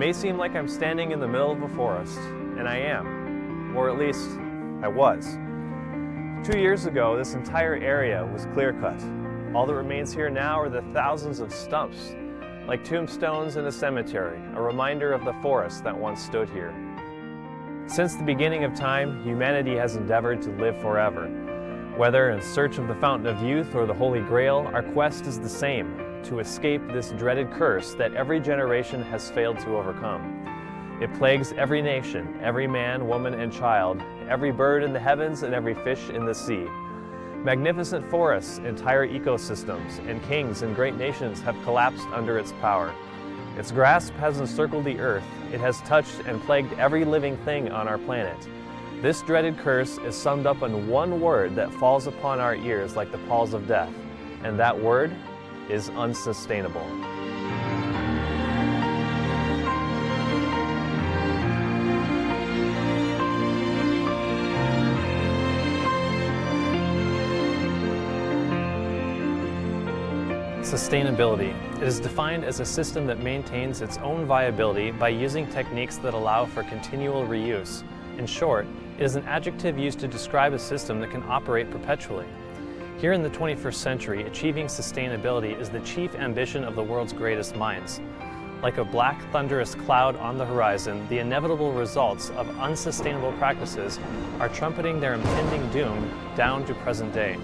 may seem like I'm standing in the middle of a forest, and I am, or at least I was. 2 years ago, this entire area was clear-cut. All that remains here now are the thousands of stumps, like tombstones in a cemetery, a reminder of the forest that once stood here. Since the beginning of time, humanity has endeavored to live forever. Whether in search of the fountain of youth or the Holy Grail, our quest is the same, to escape this dreaded curse that every generation has failed to overcome. It plagues every nation, every man, woman, and child, every bird in the heavens and every fish in the sea. Magnificent forests, entire ecosystems, and kings and great nations have collapsed under its power. Its grasp has encircled the earth. It has touched and plagued every living thing on our planet. This dreaded curse is summed up in one word that falls upon our ears like the palls of death, and that word is unsustainable. Sustainability. It is defined as a system that maintains its own viability by using techniques that allow for continual reuse. In short, it is an adjective used to describe a system that can operate perpetually. Here in the 21st century, achieving sustainability is the chief ambition of the world's greatest minds. Like a black, thunderous cloud on the horizon, the inevitable results of unsustainable practices are trumpeting their impending doom down to present day.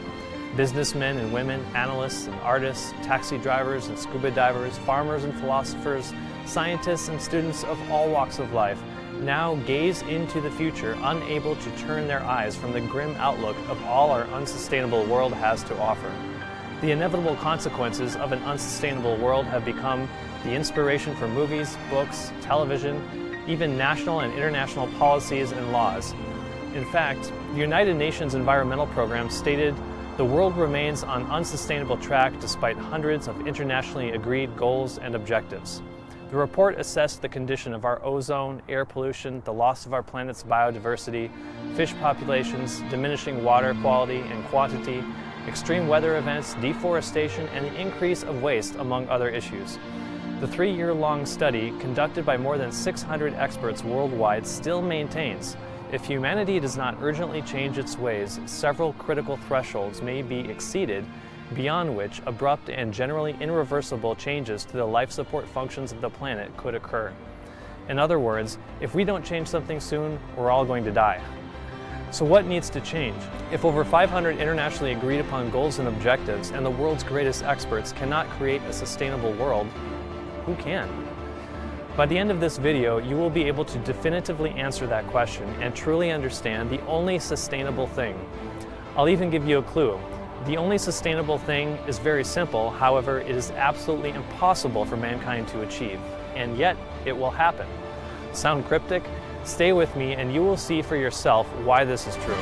Businessmen and women, analysts and artists, taxi drivers and scuba divers, farmers and philosophers, scientists and students of all walks of life now gaze into the future, unable to turn their eyes from the grim outlook of all our unsustainable world has to offer. The inevitable consequences of an unsustainable world have become the inspiration for movies, books, television, even national and international policies and laws. In fact, the United Nations Environmental Program stated, "The world remains on unsustainable track despite hundreds of internationally agreed goals and objectives." The report assessed the condition of our ozone, air pollution, the loss of our planet's biodiversity, fish populations, diminishing water quality and quantity, extreme weather events, deforestation, and the increase of waste, among other issues. The 3-year-long study, conducted by more than 600 experts worldwide, still maintains if humanity does not urgently change its ways, several critical thresholds may be exceeded, beyond which abrupt and generally irreversible changes to the life support functions of the planet could occur. In other words, if we don't change something soon, we're all going to die. So what needs to change? If over 500 internationally agreed upon goals and objectives and the world's greatest experts cannot create a sustainable world, who can? By the end of this video, you will be able to definitively answer that question and truly understand the only sustainable thing. I'll even give you a clue. The only sustainable thing is very simple, however, it is absolutely impossible for mankind to achieve, and yet it will happen. Sound cryptic? Stay with me and you will see for yourself why this is true.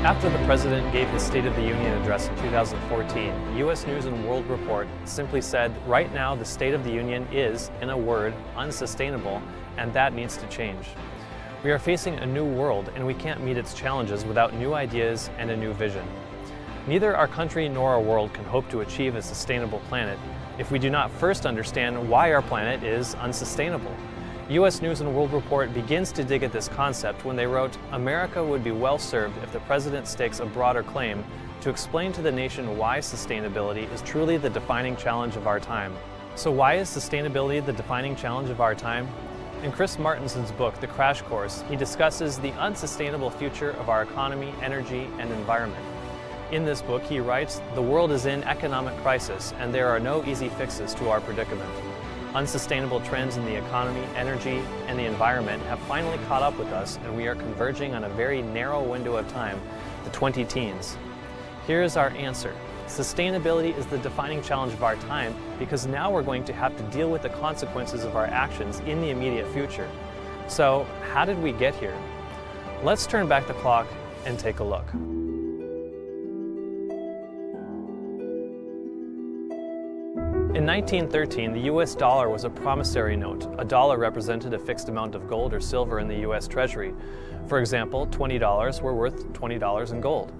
After the President gave his State of the Union address in 2014, U.S. News & World Report simply said, right now the State of the Union is, in a word, unsustainable, and that needs to change. We are facing a new world, and we can't meet its challenges without new ideas and a new vision. Neither our country nor our world can hope to achieve a sustainable planet if we do not first understand why our planet is unsustainable. U.S. News & World Report begins to dig at this concept when they wrote, "America would be well served if the President stakes a broader claim to explain to the nation why sustainability is truly the defining challenge of our time." So why is sustainability the defining challenge of our time? In Chris Martinson's book, The Crash Course, he discusses the unsustainable future of our economy, energy, and environment. In this book, he writes, "The world is in economic crisis, and there are no easy fixes to our predicament. Unsustainable trends in the economy, energy, and the environment have finally caught up with us, and we are converging on a very narrow window of time, the 20-teens. Here is our answer. Sustainability is the defining challenge of our time because now we're going to have to deal with the consequences of our actions in the immediate future. So, how did we get here? Let's turn back the clock and take a look. In 1913, the US dollar was a promissory note. A dollar represented a fixed amount of gold or silver in the US Treasury. For example, $20 were worth $20 in gold.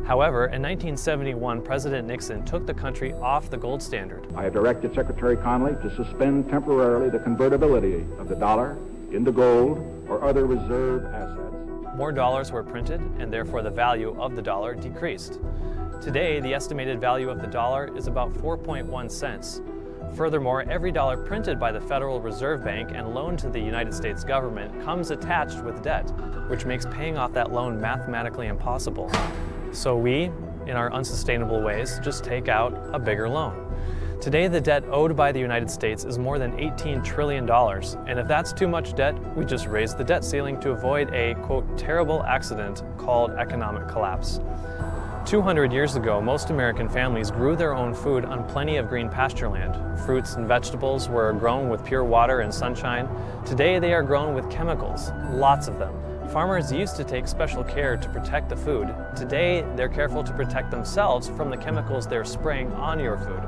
However, in 1971, President Nixon took the country off the gold standard. I have directed Secretary Connally to suspend temporarily the convertibility of the dollar into gold or other reserve assets. More dollars were printed, and therefore the value of the dollar decreased. Today, the estimated value of the dollar is about 4.1 cents. Furthermore, every dollar printed by the Federal Reserve Bank and loaned to the United States government comes attached with debt, which makes paying off that loan mathematically impossible. So we, in our unsustainable ways, just take out a bigger loan. Today, the debt owed by the United States is more than $18 trillion, and if that's too much debt, we just raise the debt ceiling to avoid a, quote, terrible accident called economic collapse. 200 years ago, most American families grew their own food on plenty of green pasture land. Fruits and vegetables were grown with pure water and sunshine. Today, they are grown with chemicals, lots of them. Farmers used to take special care to protect the food. Today, they're careful to protect themselves from the chemicals they're spraying on your food.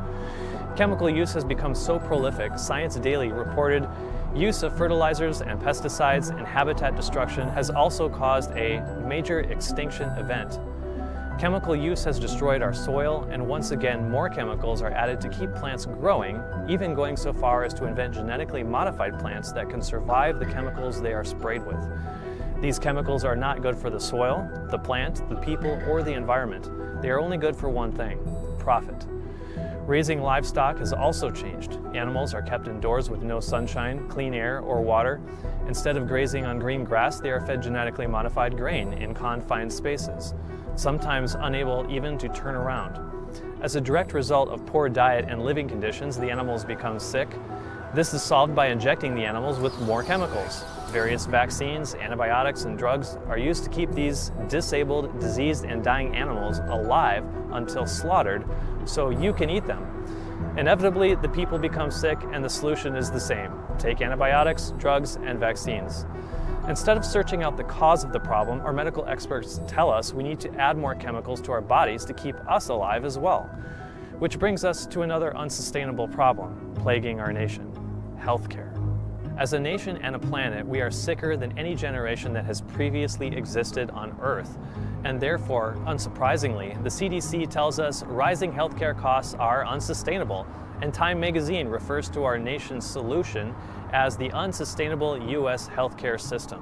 Chemical use has become so prolific, Science Daily reported use of fertilizers and pesticides and habitat destruction has also caused a major extinction event. Chemical use has destroyed our soil, and once again, more chemicals are added to keep plants growing, even going so far as to invent genetically modified plants that can survive the chemicals they are sprayed with. These chemicals are not good for the soil, the plant, the people, or the environment. They are only good for one thing: profit. Raising livestock has also changed. Animals are kept indoors with no sunshine, clean air, or water. Instead of grazing on green grass, they are fed genetically modified grain in confined spaces, sometimes unable even to turn around. As a direct result of poor diet and living conditions, the animals become sick. This is solved by injecting the animals with more chemicals. Various vaccines, antibiotics, and drugs are used to keep these disabled, diseased, and dying animals alive until slaughtered so you can eat them. Inevitably, the people become sick, and the solution is the same: take antibiotics, drugs, and vaccines. Instead of searching out the cause of the problem, our medical experts tell us we need to add more chemicals to our bodies to keep us alive as well. Which brings us to another unsustainable problem plaguing our nation: healthcare. As a nation and a planet, we are sicker than any generation that has previously existed on Earth. And therefore, unsurprisingly, the CDC tells us rising healthcare costs are unsustainable, and Time magazine refers to our nation's solution as the unsustainable U.S. healthcare system.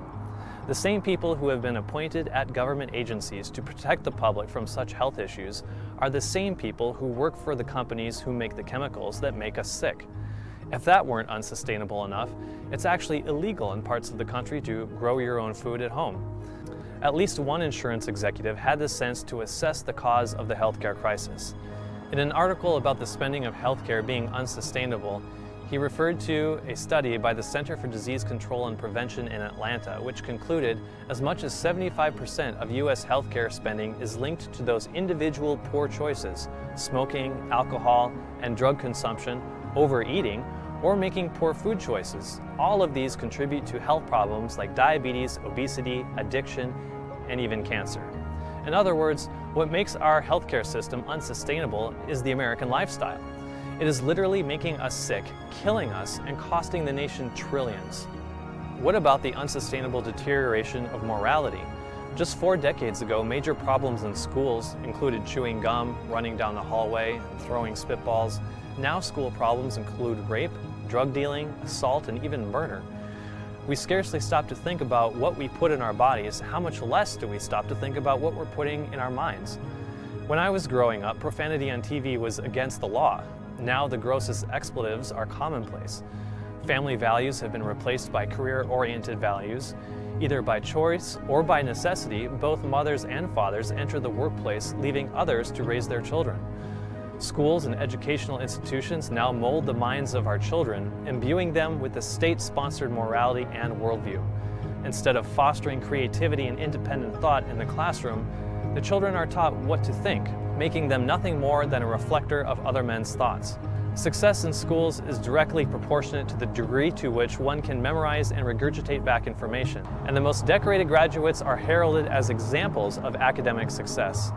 The same people who have been appointed at government agencies to protect the public from such health issues are the same people who work for the companies who make the chemicals that make us sick. If that weren't unsustainable enough, it's actually illegal in parts of the country to grow your own food at home. At least one insurance executive had the sense to assess the cause of the healthcare crisis. In an article about the spending of healthcare being unsustainable, he referred to a study by the Center for Disease Control and Prevention in Atlanta, which concluded as much as 75% of U.S. healthcare spending is linked to those individual poor choices: smoking, alcohol, and drug consumption, overeating, or making poor food choices. All of these contribute to health problems like diabetes, obesity, addiction, and even cancer. In other words, what makes our healthcare system unsustainable is the American lifestyle. It is literally making us sick, killing us, and costing the nation trillions. What about the unsustainable deterioration of morality? Just 4 decades ago, major problems in schools included chewing gum, running down the hallway, and throwing spitballs. Now school problems include rape, drug dealing, assault, and even murder. We scarcely stop to think about what we put in our bodies. How much less do we stop to think about what we're putting in our minds? When I was growing up, profanity on TV was against the law. Now the grossest expletives are commonplace. Family values have been replaced by career-oriented values. Either by choice or by necessity, both mothers and fathers enter the workplace, leaving others to raise their children. Schools and educational institutions now mold the minds of our children, imbuing them with the state-sponsored morality and worldview. Instead of fostering creativity and independent thought in the classroom, the children are taught what to think, making them nothing more than a reflector of other men's thoughts. Success in schools is directly proportionate to the degree to which one can memorize and regurgitate back information, and the most decorated graduates are heralded as examples of academic success.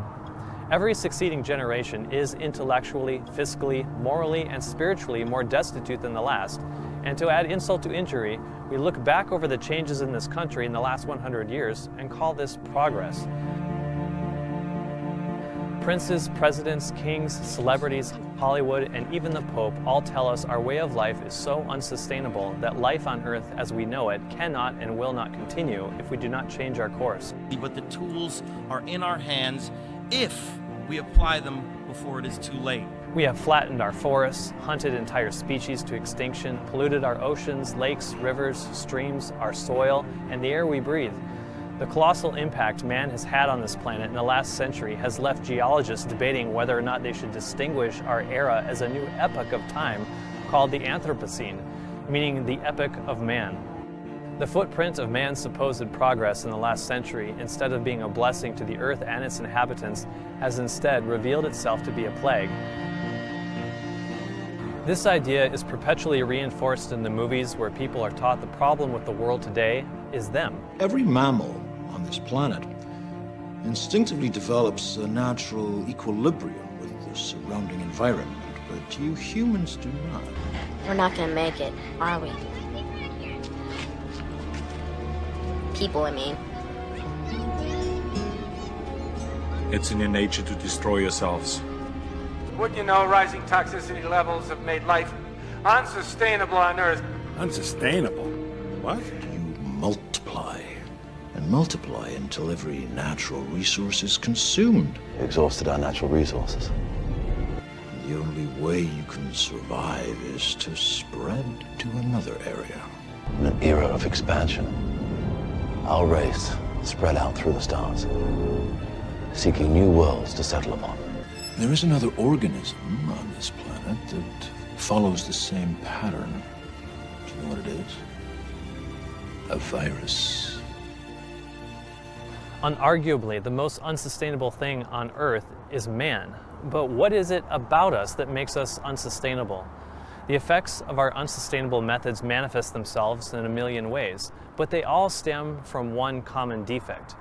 Every succeeding generation is intellectually, fiscally, morally, and spiritually more destitute than the last. And to add insult to injury, we look back over the changes in this country in the last 100 years and call this progress. Princes, presidents, kings, celebrities, Hollywood, and even the Pope all tell us our way of life is so unsustainable that life on Earth as we know it cannot and will not continue if we do not change our course. But the tools are in our hands if we apply them before it is too late. We have flattened our forests, hunted entire species to extinction, polluted our oceans, lakes, rivers, streams, our soil, and the air we breathe. The colossal impact man has had on this planet in the last century has left geologists debating whether or not they should distinguish our era as a new epoch of time called the Anthropocene, meaning the epoch of man. The footprint of man's supposed progress in the last century, instead of being a blessing to the earth and its inhabitants, has instead revealed itself to be a plague. This idea is perpetually reinforced in the movies where people are taught the problem with the world today is them. Every mammal on this planet instinctively develops a natural equilibrium with the surrounding environment, but you humans do not. We're not gonna make it, are we? People, I mean. It's in your nature to destroy yourselves. Wouldn't you know, rising toxicity levels have made life unsustainable on Earth. Unsustainable? What? You multiply and multiply until every natural resource is consumed. Exhausted our natural resources. The only way you can survive is to spread to another area. In an era of expansion, our race spread out through the stars, seeking new worlds to settle upon. There is another organism on this planet that follows the same pattern. Do you know what it is? A virus. Unarguably, the most unsustainable thing on Earth is man. But what is it about us that makes us unsustainable? The effects of our unsustainable methods manifest themselves in a million ways, but they all stem from one common defect.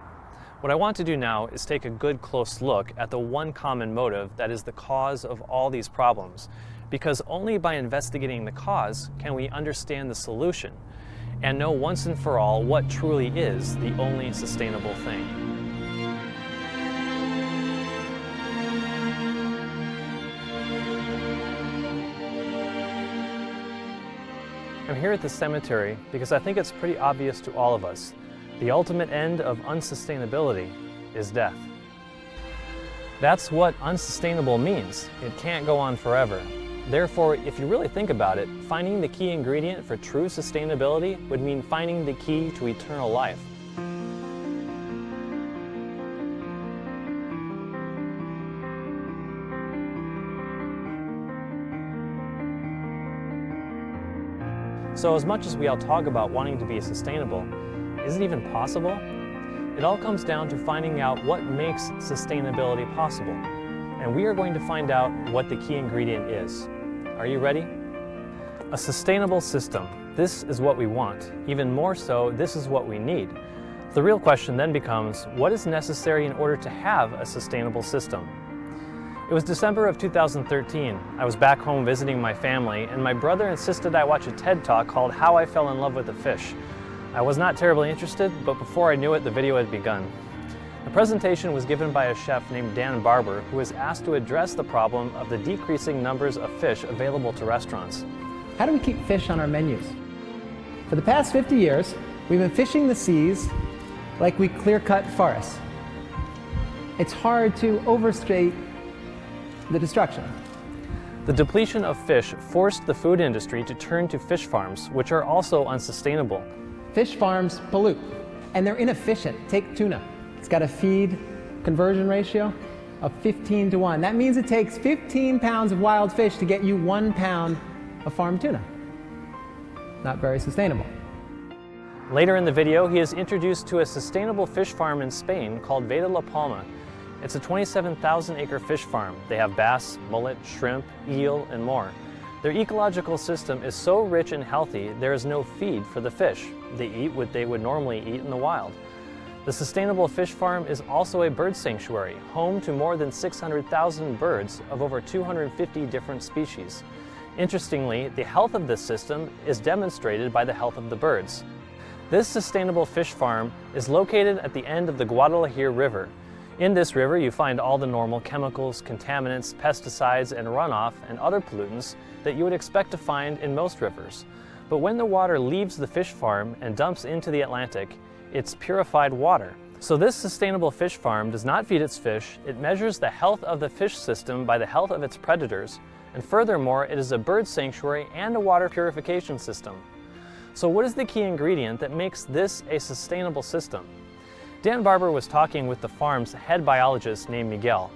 What I want to do now is take a good close look at the one common motive that is the cause of all these problems, because only by investigating the cause can we understand the solution and know once and for all what truly is the only sustainable thing. I'm here at the cemetery because I think it's pretty obvious to all of us. The ultimate end of unsustainability is death. That's what unsustainable means. It can't go on forever. Therefore, if you really think about it, finding the key ingredient for true sustainability would mean finding the key to eternal life. So as much as we all talk about wanting to be sustainable, is it even possible? It all comes down to finding out what makes sustainability possible. And we are going to find out what the key ingredient is. Are you ready? A sustainable system. This is what we want. Even more so, this is what we need. The real question then becomes, what is necessary in order to have a sustainable system? It was December of 2013. I was back home visiting my family, and my brother insisted I watch a TED Talk called How I Fell in Love with a Fish. I was not terribly interested, but before I knew it, the video had begun. The presentation was given by a chef named Dan Barber, who was asked to address the problem of the decreasing numbers of fish available to restaurants. How do we keep fish on our menus? For the past 50 years, we've been fishing the seas like we clear-cut forests. It's hard to overstate the destruction. The depletion of fish forced the food industry to turn to fish farms, which are also unsustainable. Fish farms pollute, and they're inefficient. Take tuna. It's got a feed conversion ratio of 15 to 1. That means it takes 15 pounds of wild fish to get you 1 pound of farm tuna. Not very sustainable. Later in the video, he is introduced to a sustainable fish farm in Spain called Veta La Palma. It's a 27,000-acre fish farm. They have bass, mullet, shrimp, eel, and more. Their ecological system is so rich and healthy, there is no feed for the fish. They eat what they would normally eat in the wild. The sustainable fish farm is also a bird sanctuary, home to more than 600,000 birds of over 250 different species. Interestingly, the health of this system is demonstrated by the health of the birds. This sustainable fish farm is located at the end of the Guadalajara River. In this river, you find all the normal chemicals, contaminants, pesticides, and runoff and other pollutants that you would expect to find in most rivers. But when the water leaves the fish farm and dumps into the Atlantic, it's purified water. So this sustainable fish farm does not feed its fish, it measures the health of the fish system by the health of its predators, and furthermore, it is a bird sanctuary and a water purification system. So what is the key ingredient that makes this a sustainable system? Dan Barber was talking with the farm's head biologist named Miguel,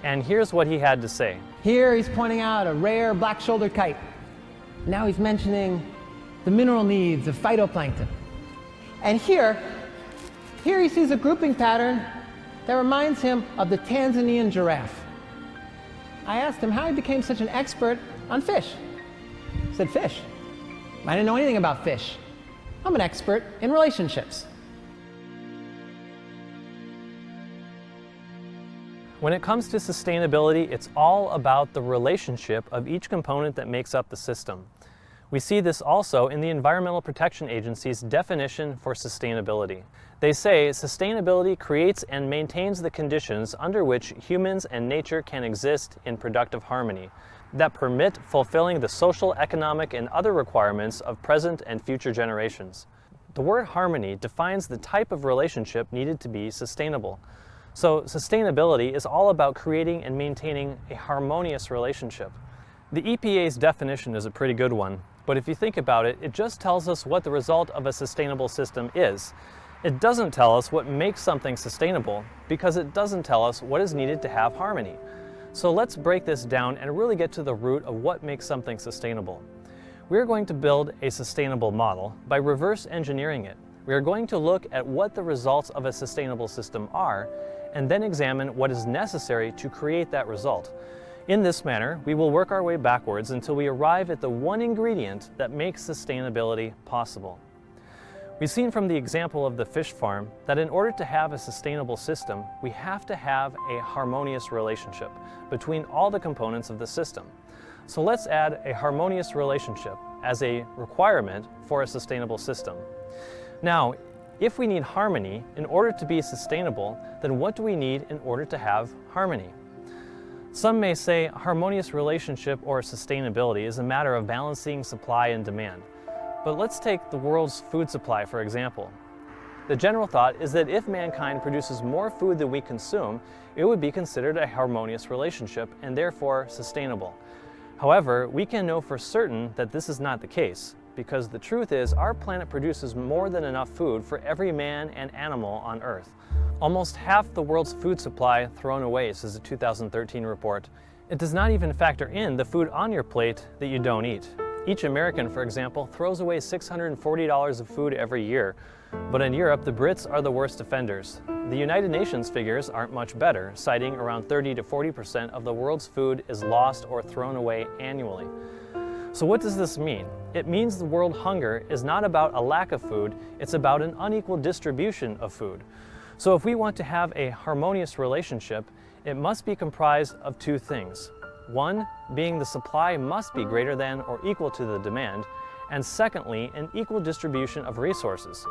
and here's what he had to say. Here he's pointing out a rare black-shouldered kite. Now he's mentioning the mineral needs of phytoplankton. And here he sees a grouping pattern that reminds him of the Tanzanian giraffe. I asked him how he became such an expert on fish. He said, fish? I didn't know anything about fish. I'm an expert in relationships. When it comes to sustainability, it's all about the relationship of each component that makes up the system. We see this also in the Environmental Protection Agency's definition for sustainability. They say sustainability creates and maintains the conditions under which humans and nature can exist in productive harmony that permit fulfilling the social, economic, and other requirements of present and future generations. The word harmony defines the type of relationship needed to be sustainable. So sustainability is all about creating and maintaining a harmonious relationship. The EPA's definition is a pretty good one, but if you think about it, it just tells us what the result of a sustainable system is. It doesn't tell us what makes something sustainable because it doesn't tell us what is needed to have harmony. So let's break this down and really get to the root of what makes something sustainable. We're going to build a sustainable model by reverse engineering it. We are going to look at what the results of a sustainable system are and then examine what is necessary to create that result. In this manner, we will work our way backwards until we arrive at the one ingredient that makes sustainability possible. We've seen from the example of the fish farm that in order to have a sustainable system, we have to have a harmonious relationship between all the components of the system. So let's add a harmonious relationship as a requirement for a sustainable system. Now, if we need harmony in order to be sustainable, then what do we need in order to have harmony? Some may say a harmonious relationship or sustainability is a matter of balancing supply and demand. But let's take the world's food supply, for example. The general thought is that if mankind produces more food than we consume, it would be considered a harmonious relationship and therefore sustainable. However, we can know for certain that this is not the case, because the truth is our planet produces more than enough food for every man and animal on Earth. Almost half the world's food supply thrown away, says a 2013 report. It does not even factor in the food on your plate that you don't eat. Each American, for example, throws away $640 of food every year. But in Europe, the Brits are the worst offenders. The United Nations figures aren't much better, citing around 30 to 40% of the world's food is lost or thrown away annually. So what does this mean? It means the world hunger is not about a lack of food, it's about an unequal distribution of food. So if we want to have a harmonious relationship, it must be comprised of two things. One, being the supply must be greater than or equal to the demand, and secondly, an equal distribution of resources.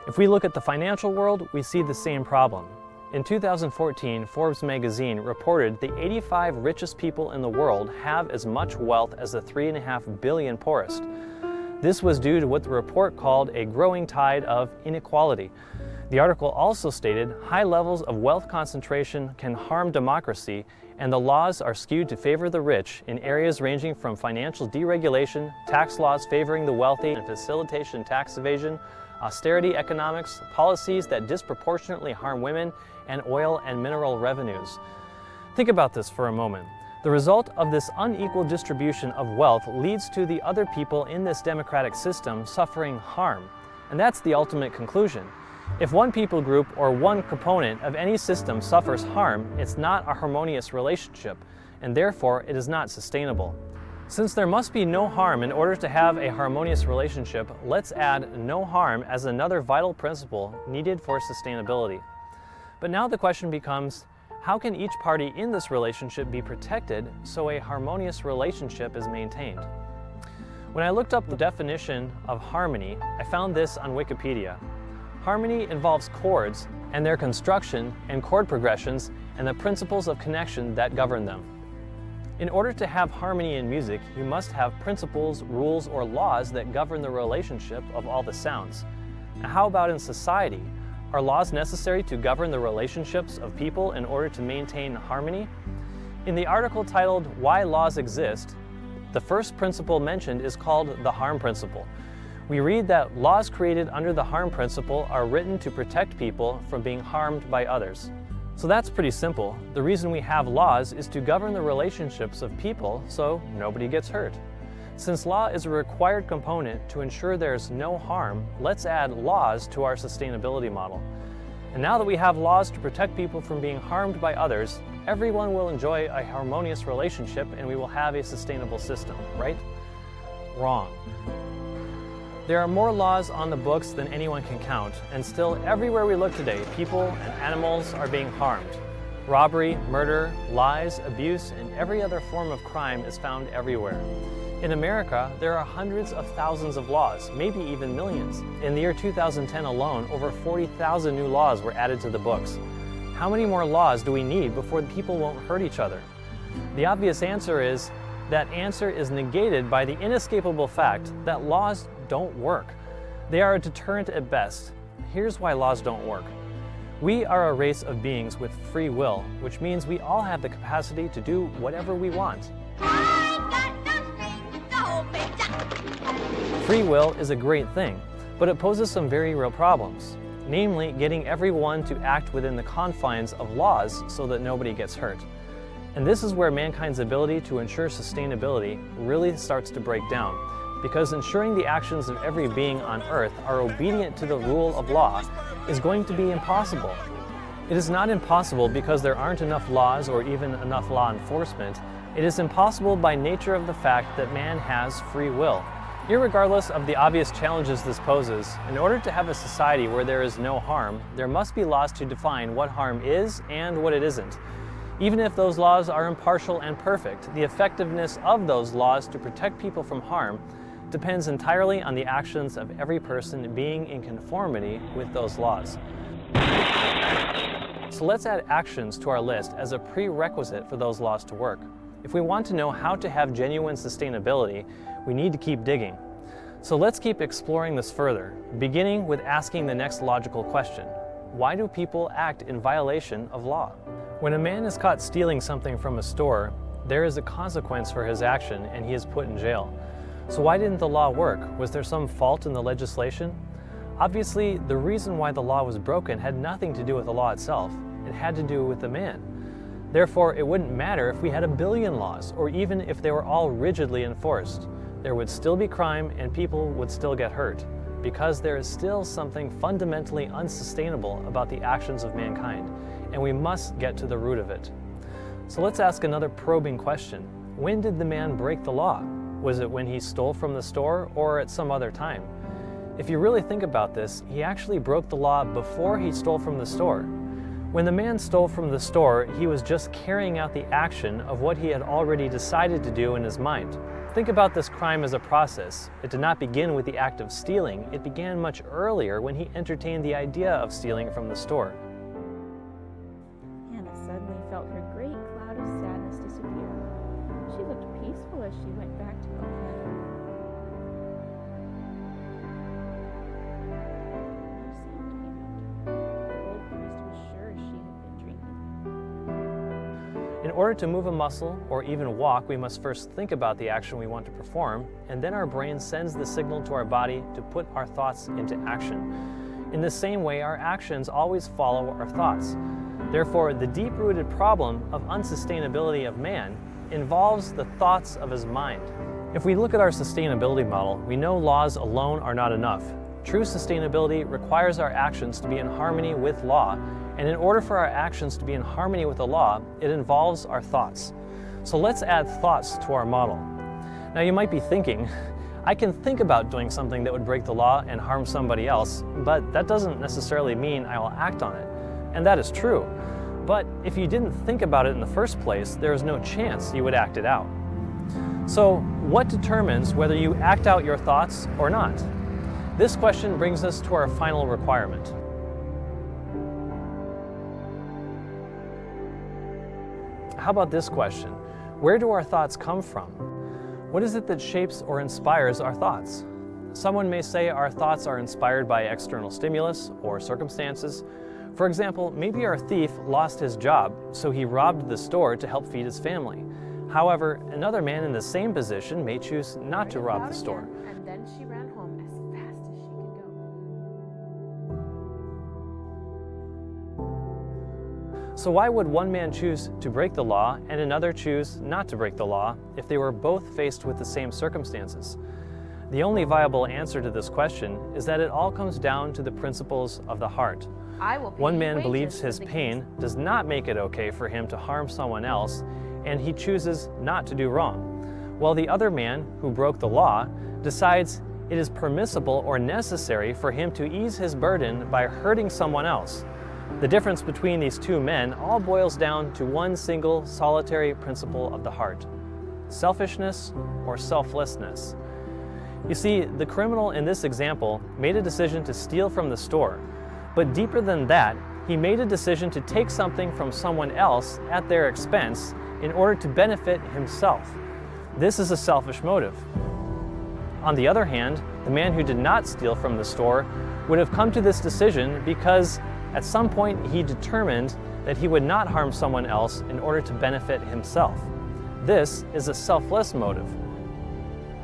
If we look at the financial world, we see the same problem. In 2014, Forbes magazine reported the 85 richest people in the world have as much wealth as the 3.5 billion poorest. This was due to what the report called a growing tide of inequality. The article also stated high levels of wealth concentration can harm democracy, and the laws are skewed to favor the rich in areas ranging from financial deregulation, tax laws favoring the wealthy and facilitation tax evasion, austerity economics, policies that disproportionately harm women, and oil and mineral revenues. Think about this for a moment. The result of this unequal distribution of wealth leads to the other people in this democratic system suffering harm. And that's the ultimate conclusion. If one people group or one component of any system suffers harm, it's not a harmonious relationship, and therefore it is not sustainable. Since there must be no harm in order to have a harmonious relationship, let's add no harm as another vital principle needed for sustainability. But now the question becomes, how can each party in this relationship be protected so a harmonious relationship is maintained? When I looked up the definition of harmony, I found this on Wikipedia. Harmony involves chords and their construction and chord progressions and the principles of connection that govern them. In order to have harmony in music, you must have principles, rules, or laws that govern the relationship of all the sounds. Now, how about in society? Are laws necessary to govern the relationships of people in order to maintain harmony? In the article titled "Why Laws Exist," the first principle mentioned is called the harm principle. We read that laws created under the harm principle are written to protect people from being harmed by others. So that's pretty simple. The reason we have laws is to govern the relationships of people so nobody gets hurt. Since law is a required component to ensure there's no harm, let's add laws to our sustainability model. And now that we have laws to protect people from being harmed by others, everyone will enjoy a harmonious relationship and we will have a sustainable system, right? Wrong. There are more laws on the books than anyone can count, and still everywhere we look today, people and animals are being harmed. Robbery, murder, lies, abuse, and every other form of crime is found everywhere. In America, there are hundreds of thousands of laws, maybe even millions. In the year 2010 alone, over 40,000 new laws were added to the books. How many more laws do we need before people won't hurt each other? The obvious answer is, that answer is negated by the inescapable fact that laws don't work. They are a deterrent at best. Here's why laws don't work. We are a race of beings with free will, which means we all have the capacity to do whatever we want. Free will is a great thing, but it poses some very real problems, namely getting everyone to act within the confines of laws so that nobody gets hurt. And this is where mankind's ability to ensure sustainability really starts to break down, because ensuring the actions of every being on Earth are obedient to the rule of law is going to be impossible. It is not impossible because there aren't enough laws or even enough law enforcement. It is impossible by nature of the fact that man has free will. Irregardless of the obvious challenges this poses, in order to have a society where there is no harm, there must be laws to define what harm is and what it isn't. Even if those laws are impartial and perfect, the effectiveness of those laws to protect people from harm depends entirely on the actions of every person being in conformity with those laws. So let's add actions to our list as a prerequisite for those laws to work. If we want to know how to have genuine sustainability, we need to keep digging. So let's keep exploring this further, beginning with asking the next logical question. Why do people act in violation of law? When a man is caught stealing something from a store, there is a consequence for his action and he is put in jail. So why didn't the law work? Was there some fault in the legislation? Obviously, the reason why the law was broken had nothing to do with the law itself. It had to do with the man. Therefore, it wouldn't matter if we had 1 billion laws, or even if they were all rigidly enforced. There would still be crime and people would still get hurt, because there is still something fundamentally unsustainable about the actions of mankind, and we must get to the root of it. So let's ask another probing question. When did the man break the law? Was it when he stole from the store or at some other time? If you really think about this, he actually broke the law before he stole from the store. When the man stole from the store, he was just carrying out the action of what he had already decided to do in his mind. Think about this crime as a process. It did not begin with the act of stealing. It began much earlier when he entertained the idea of stealing from the store. Hannah suddenly felt her great cloud of sadness disappear. She looked peaceful as she went back to her bed. In order to move a muscle or even walk, we must first think about the action we want to perform, and then our brain sends the signal to our body to put our thoughts into action. In the same way, our actions always follow our thoughts. Therefore, the deep-rooted problem of unsustainability of man involves the thoughts of his mind. If we look at our sustainability model, we know laws alone are not enough. True sustainability requires our actions to be in harmony with law, and in order for our actions to be in harmony with the law, it involves our thoughts. So let's add thoughts to our model. Now you might be thinking, I can think about doing something that would break the law and harm somebody else, but that doesn't necessarily mean I will act on it. And that is true. But if you didn't think about it in the first place, there is no chance you would act it out. So, what determines whether you act out your thoughts or not? This question brings us to our final requirement. How about this question? Where do our thoughts come from? What is it that shapes or inspires our thoughts? Someone may say our thoughts are inspired by external stimulus or circumstances. For example, maybe our thief lost his job, so he robbed the store to help feed his family. However, another man in the same position may choose not to rob the store. And then she ran home as fast as she could go. So why would one man choose to break the law and another choose not to break the law if they were both faced with the same circumstances? The only viable answer to this question is that it all comes down to the principles of the heart. One man believes his pain does not make it okay for him to harm someone else, and he chooses not to do wrong, while the other man, who broke the law, decides it is permissible or necessary for him to ease his burden by hurting someone else. The difference between these two men all boils down to one single solitary principle of the heart: selfishness or selflessness. You see, the criminal in this example made a decision to steal from the store, but deeper than that, he made a decision to take something from someone else at their expense in order to benefit himself. This is a selfish motive. On the other hand, the man who did not steal from the store would have come to this decision because at some point he determined that he would not harm someone else in order to benefit himself. This is a selfless motive.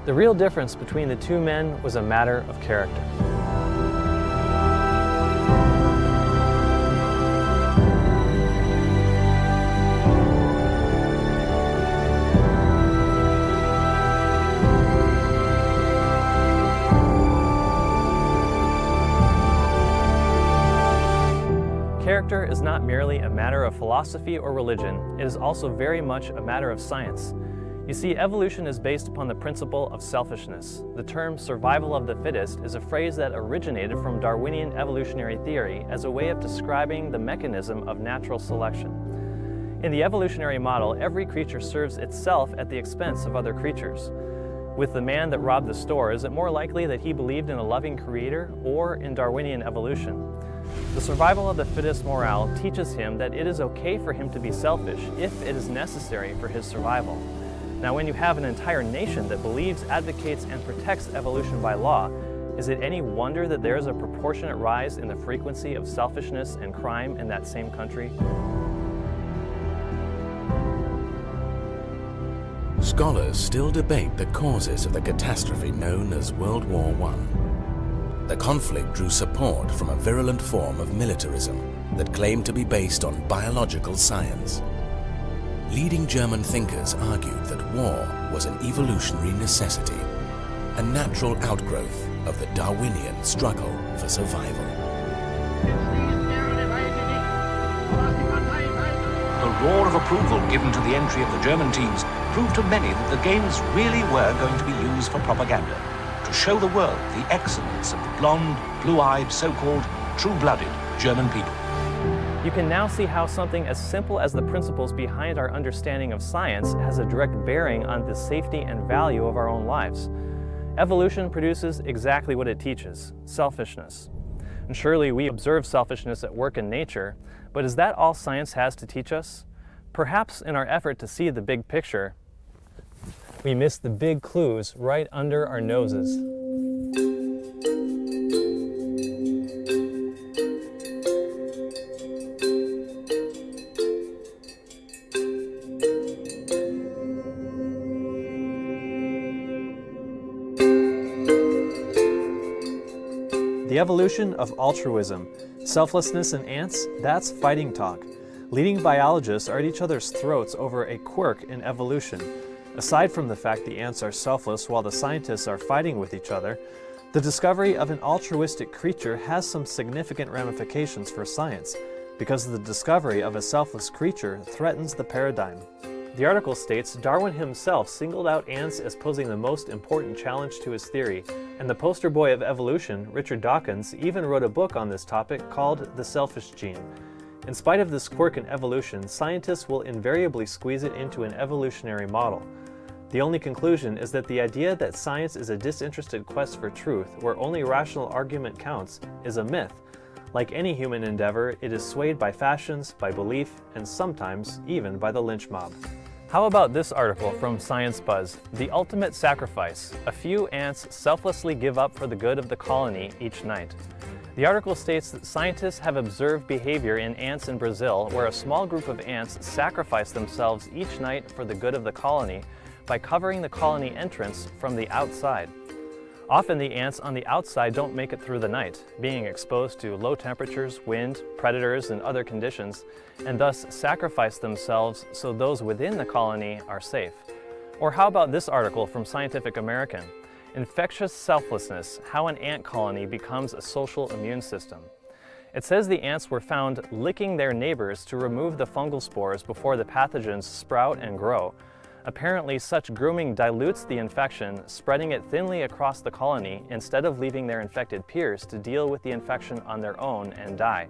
The real difference between the two men was a matter of character. Character is not merely a matter of philosophy or religion, it is also very much a matter of science. You see, evolution is based upon the principle of selfishness. The term survival of the fittest is a phrase that originated from Darwinian evolutionary theory as a way of describing the mechanism of natural selection. In the evolutionary model, every creature serves itself at the expense of other creatures. With the man that robbed the store, is it more likely that he believed in a loving creator or in Darwinian evolution? The survival of the fittest morale teaches him that it is okay for him to be selfish if it is necessary for his survival. Now, when you have an entire nation that believes, advocates, and protects evolution by law, is it any wonder that there is a proportionate rise in the frequency of selfishness and crime in that same country? Scholars still debate the causes of the catastrophe known as World War I. The conflict drew support from a virulent form of militarism that claimed to be based on biological science. Leading German thinkers argued that war was an evolutionary necessity, a natural outgrowth of the Darwinian struggle for survival. The roar of approval given to the entry of the German teams proved to many that the games really were going to be used for propaganda, to show the world the excellence of the blonde, blue-eyed, so-called true-blooded German people. You can now see how something as simple as the principles behind our understanding of science has a direct bearing on the safety and value of our own lives. Evolution produces exactly what it teaches: selfishness. And surely we observe selfishness at work in nature, but is that all science has to teach us? Perhaps in our effort to see the big picture, we miss the big clues right under our noses. The evolution of altruism, selflessness in ants, that's fighting talk. Leading biologists are at each other's throats over a quirk in evolution. Aside from the fact the ants are selfless while the scientists are fighting with each other, the discovery of an altruistic creature has some significant ramifications for science, because the discovery of a selfless creature threatens the paradigm. The article states Darwin himself singled out ants as posing the most important challenge to his theory, and the poster boy of evolution, Richard Dawkins, even wrote a book on this topic called The Selfish Gene. In spite of this quirk in evolution, scientists will invariably squeeze it into an evolutionary model. The only conclusion is that the idea that science is a disinterested quest for truth, where only rational argument counts, is a myth. Like any human endeavor, it is swayed by fashions, by belief, and sometimes even by the lynch mob. How about this article from Science Buzz? The Ultimate Sacrifice. A few ants selflessly give up for the good of the colony each night. The article states that scientists have observed behavior in ants in Brazil where a small group of ants sacrifice themselves each night for the good of the colony by covering the colony entrance from the outside. Often the ants on the outside don't make it through the night, being exposed to low temperatures, wind, predators, and other conditions, and thus sacrifice themselves so those within the colony are safe. Or how about this article from Scientific American? Infectious Selflessness, How an Ant Colony Becomes a Social Immune System. It says the ants were found licking their neighbors to remove the fungal spores before the pathogens sprout and grow. Apparently, such grooming dilutes the infection, spreading it thinly across the colony instead of leaving their infected peers to deal with the infection on their own and die.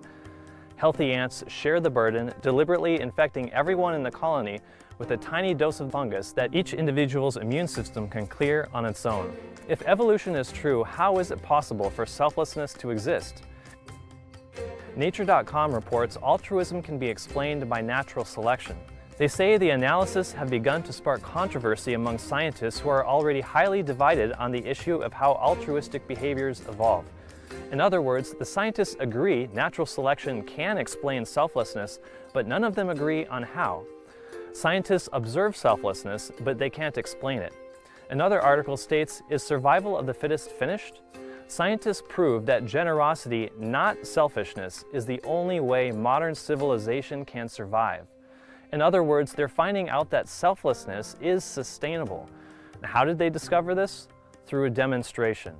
Healthy ants share the burden, deliberately infecting everyone in the colony with a tiny dose of fungus that each individual's immune system can clear on its own. If evolution is true, how is it possible for selflessness to exist? Nature.com reports altruism can be explained by natural selection. They say the analysis have begun to spark controversy among scientists who are already highly divided on the issue of how altruistic behaviors evolve. In other words, the scientists agree natural selection can explain selflessness, but none of them agree on how. Scientists observe selflessness, but they can't explain it. Another article states, is survival of the fittest finished? Scientists prove that generosity, not selfishness, is the only way modern civilization can survive. In other words, they're finding out that selflessness is sustainable. How did they discover this? Through a demonstration.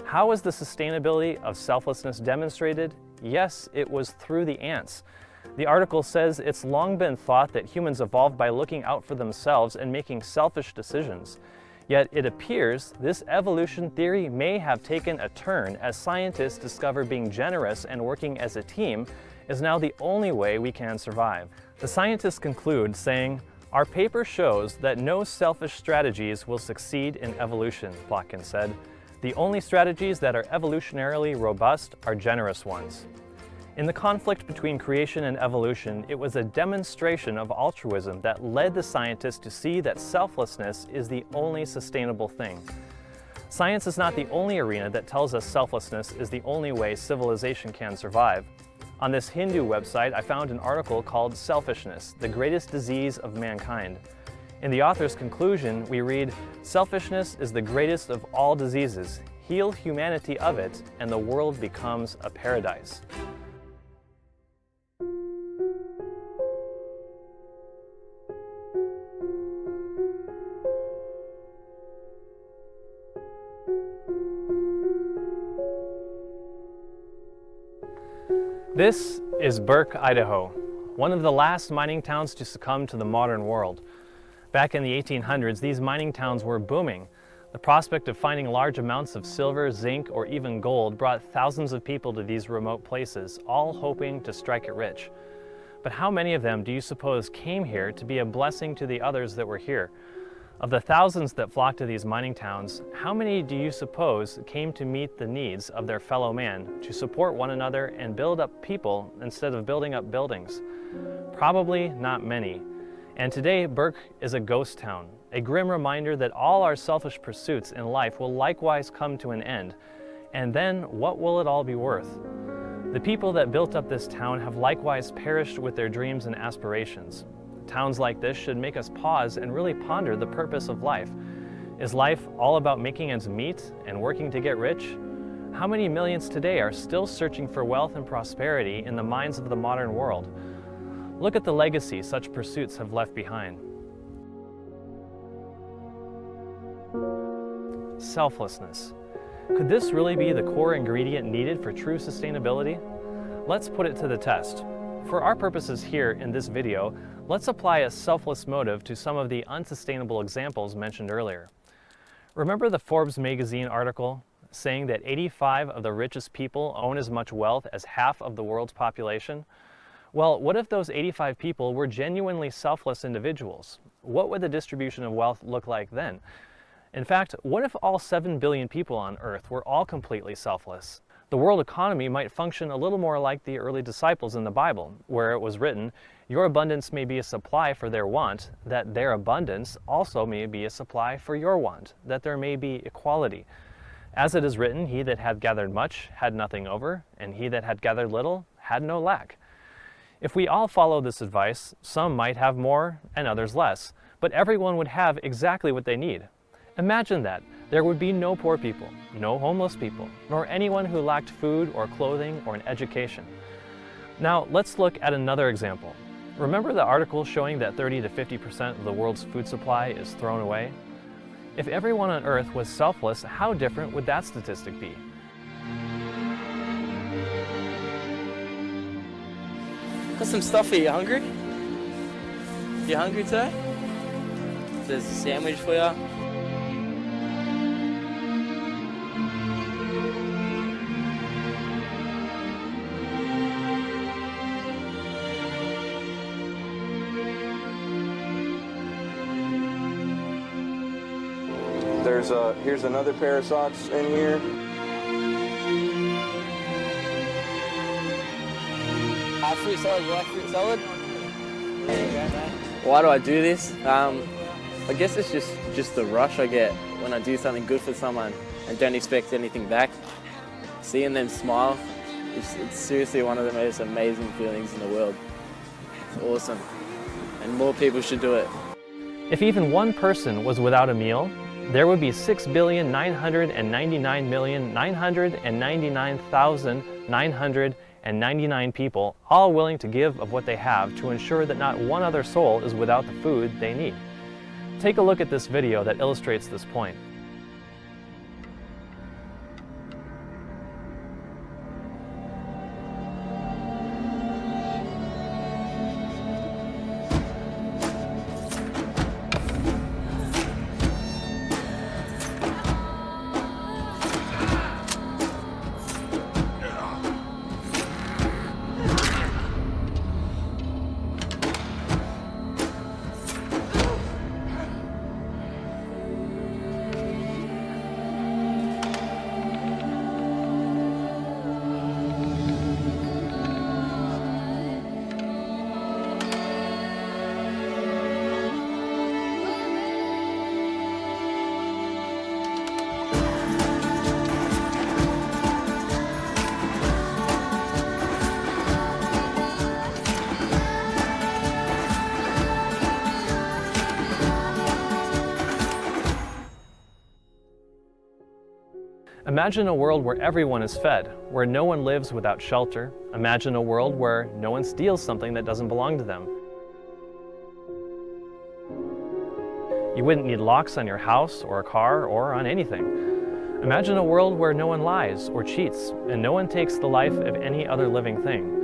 How is the sustainability of selflessness demonstrated? Yes, it was through the ants. The article says it's long been thought that humans evolved by looking out for themselves and making selfish decisions. Yet it appears this evolution theory may have taken a turn as scientists discover being generous and working as a team is now the only way we can survive. The scientists conclude saying, our paper shows that no selfish strategies will succeed in evolution, Plotkin said. The only strategies that are evolutionarily robust are generous ones. In the conflict between creation and evolution, it was a demonstration of altruism that led the scientists to see that selflessness is the only sustainable thing. Science is not the only arena that tells us selflessness is the only way civilization can survive. On this Hindu website, I found an article called Selfishness, the Greatest Disease of Mankind. In the author's conclusion, we read, selfishness is the greatest of all diseases. Heal humanity of it, and the world becomes a paradise. This is Burke, Idaho, one of the last mining towns to succumb to the modern world. Back in the 1800s, these mining towns were booming. The prospect of finding large amounts of silver, zinc, or even gold brought thousands of people to these remote places, all hoping to strike it rich. But how many of them do you suppose came here to be a blessing to the others that were here? Of the thousands that flocked to these mining towns, how many do you suppose came to meet the needs of their fellow man, to support one another and build up people instead of building up buildings? Probably not many. And today, Burke is a ghost town, a grim reminder that all our selfish pursuits in life will likewise come to an end. And then, what will it all be worth? The people that built up this town have likewise perished with their dreams and aspirations. Towns like this should make us pause and really ponder the purpose of life. Is life all about making ends meet and working to get rich? How many millions today are still searching for wealth and prosperity in the minds of the modern world? Look at the legacy such pursuits have left behind. Selflessness. Could this really be the core ingredient needed for true sustainability? Let's put it to the test. For our purposes here in this video, let's apply a selfless motive to some of the unsustainable examples mentioned earlier. Remember the Forbes magazine article saying that 85 of the richest people own as much wealth as half of the world's population? Well, what if those 85 people were genuinely selfless individuals? What would the distribution of wealth look like then? In fact, what if all 7 billion people on Earth were all completely selfless? The world economy might function a little more like the early disciples in the Bible, where it was written, "Your abundance may be a supply for their want, that their abundance also may be a supply for your want, that there may be equality. As it is written, he that had gathered much had nothing over, and he that had gathered little had no lack." If we all follow this advice, some might have more and others less, but everyone would have exactly what they need. Imagine that. There would be no poor people, no homeless people, nor anyone who lacked food or clothing or an education. Now, let's look at another example. Remember the article showing that 30 to 50% of the world's food supply is thrown away? If everyone on Earth was selfless, how different would that statistic be? Got some stuff for you. Hungry? You hungry today? There's a sandwich for you. Here's another pair of socks in here. Fruit salad, you like fruit salad? There you go, mate. Why do I do this? I guess it's just the rush I get when I do something good for someone and don't expect anything back. Seeing them smile, it's seriously one of the most amazing feelings in the world. It's awesome, and more people should do it. If even one person was without a meal, there would be 6,999,999,999 people, all willing to give of what they have to ensure that not one other soul is without the food they need. Take a look at this video that illustrates this point. Imagine a world where everyone is fed, where no one lives without shelter. Imagine a world where no one steals something that doesn't belong to them. You wouldn't need locks on your house or a car or on anything. Imagine a world where no one lies or cheats and no one takes the life of any other living thing.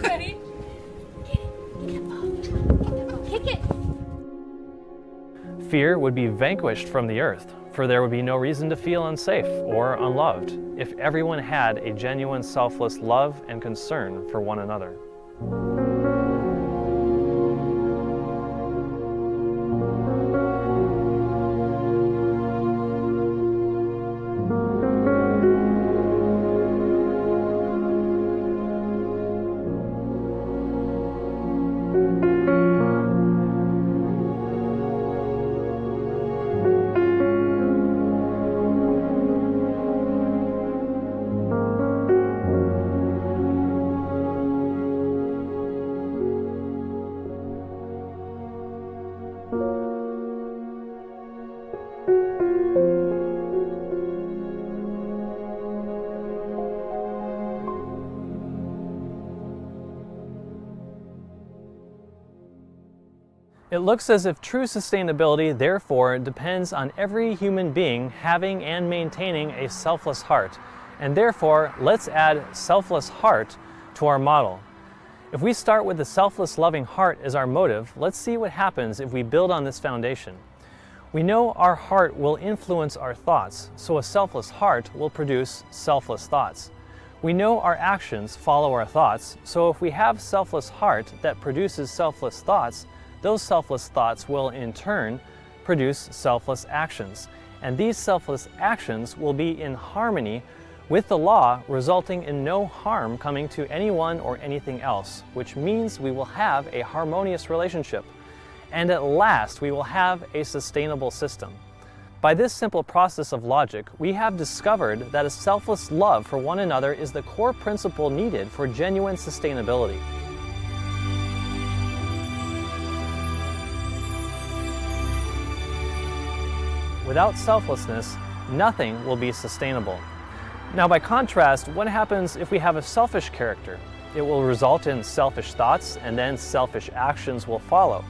Ready? Kick it! Fear would be vanquished from the earth, for there would be no reason to feel unsafe or unloved if everyone had a genuine selfless love and concern for one another. It looks as if true sustainability, therefore, depends on every human being having and maintaining a selfless heart. And therefore, let's add selfless heart to our model. If we start with the selfless loving heart as our motive, let's see what happens if we build on this foundation. We know our heart will influence our thoughts, so a selfless heart will produce selfless thoughts. We know our actions follow our thoughts, so if we have a selfless heart that produces selfless thoughts, those selfless thoughts will in turn produce selfless actions. And these selfless actions will be in harmony with the law, resulting in no harm coming to anyone or anything else, which means we will have a harmonious relationship. And at last, we will have a sustainable system. By this simple process of logic, we have discovered that a selfless love for one another is the core principle needed for genuine sustainability. Without selflessness, nothing will be sustainable. Now, by contrast, what happens if we have a selfish character? It will result in selfish thoughts, and then selfish actions will follow.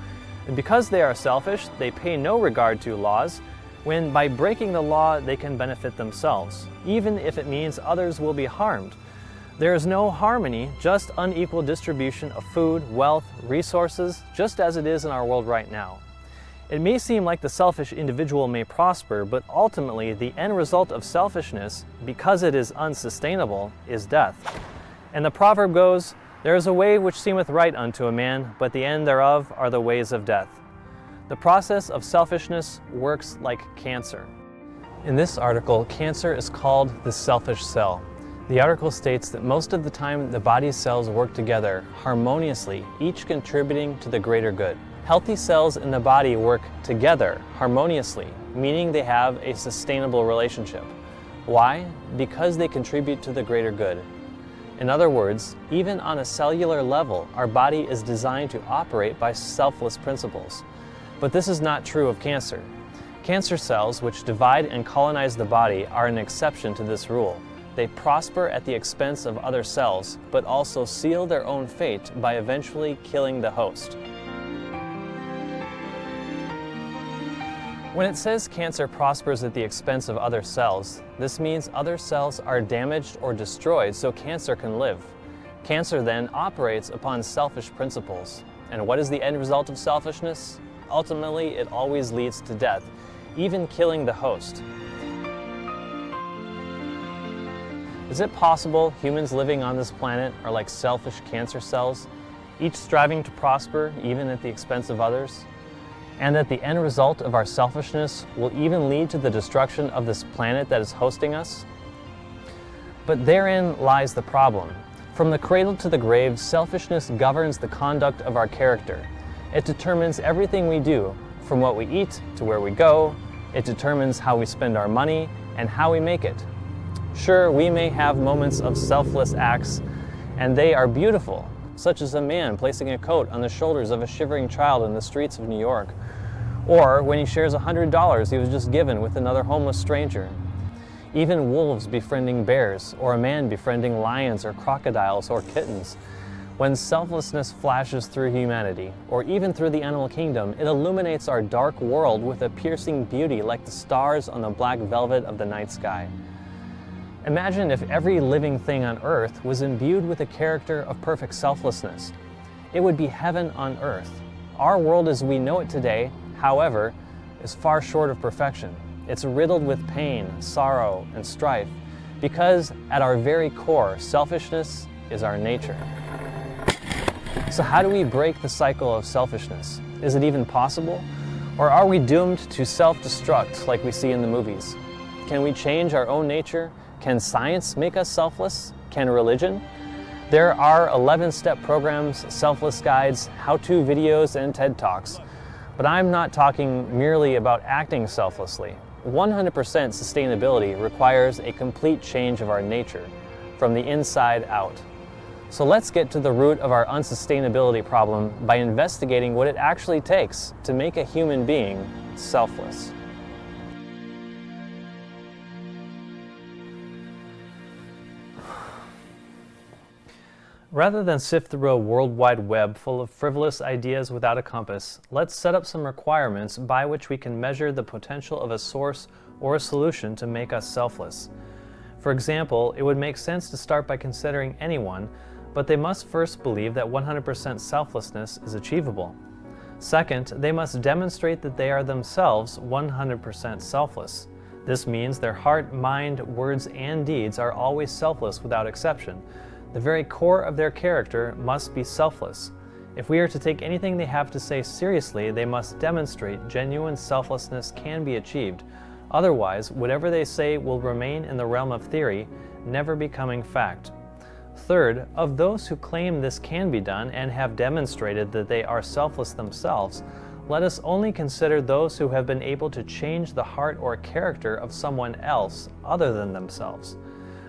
And because they are selfish, they pay no regard to laws, when by breaking the law they can benefit themselves, even if it means others will be harmed. There is no harmony, just unequal distribution of food, wealth, resources, just as it is in our world right now. It may seem like the selfish individual may prosper, but ultimately the end result of selfishness, because it is unsustainable, is death. And the proverb goes, "There is a way which seemeth right unto a man, but the end thereof are the ways of death." The process of selfishness works like cancer. In this article, cancer is called the selfish cell. The article states that most of the time the body's cells work together harmoniously, each contributing to the greater good. Healthy cells in the body work together harmoniously, meaning they have a sustainable relationship. Why? Because they contribute to the greater good. In other words, even on a cellular level, our body is designed to operate by selfless principles. But this is not true of cancer. Cancer cells, which divide and colonize the body, are an exception to this rule. They prosper at the expense of other cells, but also seal their own fate by eventually killing the host. When it says cancer prospers at the expense of other cells, this means other cells are damaged or destroyed so cancer can live. Cancer then operates upon selfish principles. And what is the end result of selfishness? Ultimately, it always leads to death, even killing the host. Is it possible humans living on this planet are like selfish cancer cells, each striving to prosper even at the expense of others? And that the end result of our selfishness will even lead to the destruction of this planet that is hosting us? But therein lies the problem. From the cradle to the grave, selfishness governs the conduct of our character. It determines everything we do, from what we eat to where we go. It determines how we spend our money and how we make it. Sure, we may have moments of selfless acts, and they are beautiful, such as a man placing a coat on the shoulders of a shivering child in the streets of New York, or when he shares $100 he was just given with another homeless stranger. Even wolves befriending bears, or a man befriending lions or crocodiles or kittens. When selflessness flashes through humanity, or even through the animal kingdom, it illuminates our dark world with a piercing beauty like the stars on the black velvet of the night sky. Imagine if every living thing on earth was imbued with a character of perfect selflessness. It would be heaven on earth. Our world as we know it today, however, is far short of perfection. It's riddled with pain, sorrow, and strife, because at our very core, selfishness is our nature. So how do we break the cycle of selfishness? Is it even possible? Or are we doomed to self-destruct like we see in the movies? Can we change our own nature? Can science make us selfless? Can religion? There are 11-step programs, selfless guides, how-to videos, and TED Talks. But I'm not talking merely about acting selflessly. 100% sustainability requires a complete change of our nature, from the inside out. So let's get to the root of our unsustainability problem by investigating what it actually takes to make a human being selfless. Rather than sift through a worldwide web full of frivolous ideas without a compass, let's set up some requirements by which we can measure the potential of a source or a solution to make us selfless. For example, it would make sense to start by considering anyone, but they must first believe that 100% selflessness is achievable. Second, they must demonstrate that they are themselves 100% selfless. This means their heart, mind, words, and deeds are always selfless without exception. The very core of their character must be selfless. If we are to take anything they have to say seriously, they must demonstrate genuine selflessness can be achieved. Otherwise, whatever they say will remain in the realm of theory, never becoming fact. Third, of those who claim this can be done and have demonstrated that they are selfless themselves, let us only consider those who have been able to change the heart or character of someone else other than themselves.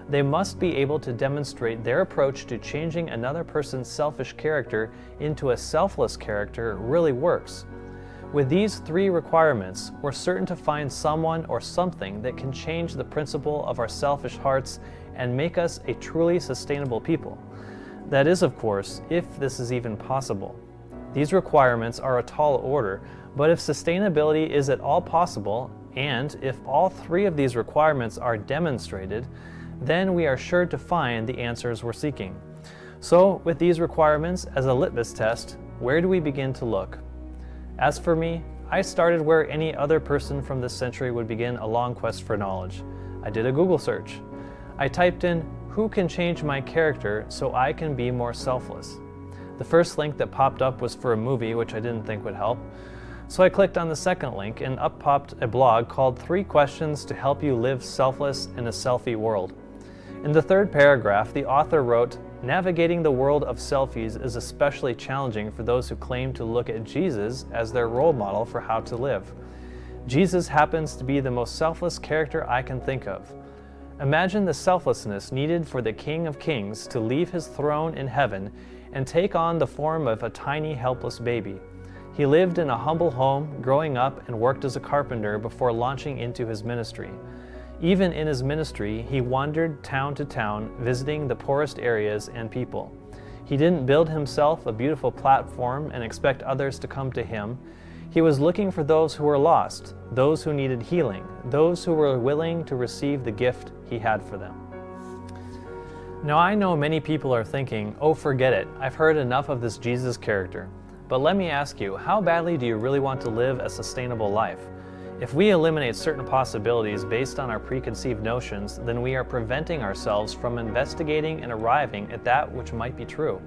They must be able to demonstrate their approach to changing another person's selfish character into a selfless character really works. With these three requirements, we're certain to find someone or something that can change the principle of our selfish hearts and make us a truly sustainable people. That is, of course, if this is even possible. These requirements are a tall order, but if sustainability is at all possible, and if all three of these requirements are demonstrated, then we are sure to find the answers we're seeking. So, with these requirements as a litmus test, where do we begin to look? As for me, I started where any other person from this century would begin a long quest for knowledge. I did a Google search. I typed in, "Who can change my character so I can be more selfless?" The first link that popped up was for a movie, which I didn't think would help. So I clicked on the second link, and up popped a blog called 3 Questions to Help You Live Selfless in a Selfie World. In the third paragraph, the author wrote, "Navigating the world of selfies is especially challenging for those who claim to look at Jesus as their role model for how to live. Jesus happens to be the most selfless character I can think of. Imagine the selflessness needed for the King of Kings to leave his throne in heaven and take on the form of a tiny, helpless baby. He lived in a humble home, growing up, and worked as a carpenter before launching into his ministry. Even in his ministry, he wandered town to town, visiting the poorest areas and people. He didn't build himself a beautiful platform and expect others to come to him. He was looking for those who were lost, those who needed healing, those who were willing to receive the gift he had for them." Now I know many people are thinking, "Oh, forget it, I've heard enough of this Jesus character." But let me ask you, how badly do you really want to live a sustainable life? If we eliminate certain possibilities based on our preconceived notions, then we are preventing ourselves from investigating and arriving at that which might be true.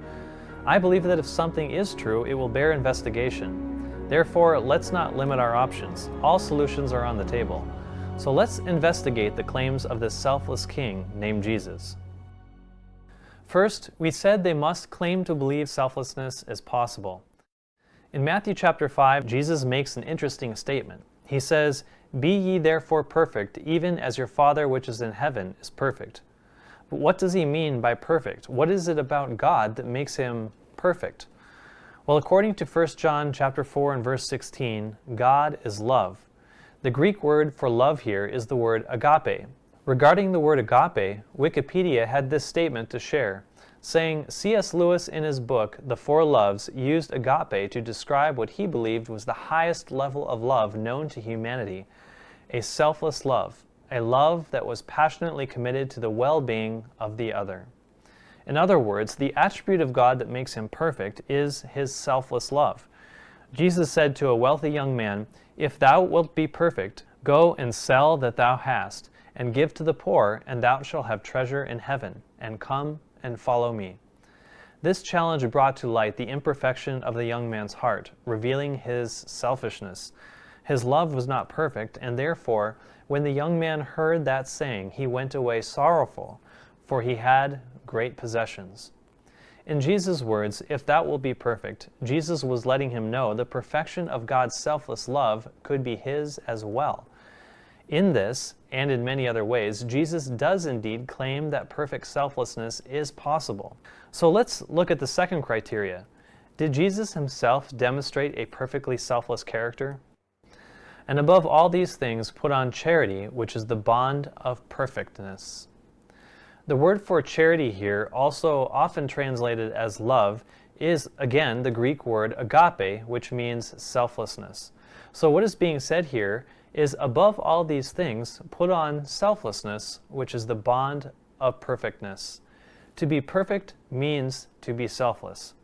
I believe that if something is true, it will bear investigation. Therefore, let's not limit our options. All solutions are on the table. So let's investigate the claims of this selfless king named Jesus. First, we said they must claim to believe selflessness is possible. In Matthew chapter 5, Jesus makes an interesting statement. He says, "Be ye therefore perfect, even as your Father which is in heaven is perfect." But what does he mean by perfect? What is it about God that makes him perfect? Well, according to 1 John chapter 4 and verse 16, God is love. The Greek word for love here is the word agape. Regarding the word agape, Wikipedia had this statement to share, saying C.S. Lewis in his book, The Four Loves, used agape to describe what he believed was the highest level of love known to humanity, a selfless love, a love that was passionately committed to the well-being of the other. In other words, the attribute of God that makes him perfect is his selfless love. Jesus said to a wealthy young man, "If thou wilt be perfect, go and sell that thou hast, and give to the poor, and thou shalt have treasure in heaven, and come and follow me." This challenge brought to light the imperfection of the young man's heart, revealing his selfishness. His love was not perfect, and therefore, when the young man heard that saying, he went away sorrowful, for he had great possessions. In Jesus' words, "If thou wilt be perfect," Jesus was letting him know the perfection of God's selfless love could be his as well. In this, and in many other ways, Jesus does indeed claim that perfect selflessness is possible. So let's look at the second criteria. Did Jesus himself demonstrate a perfectly selfless character? And above all these things, put on charity, which is the bond of perfectness. The word for charity here, also often translated as love, is again the Greek word agape, which means selflessness. So what is being said here is, above all these things, put on selflessness, which is the bond of perfectness. To be perfect means to be selfless.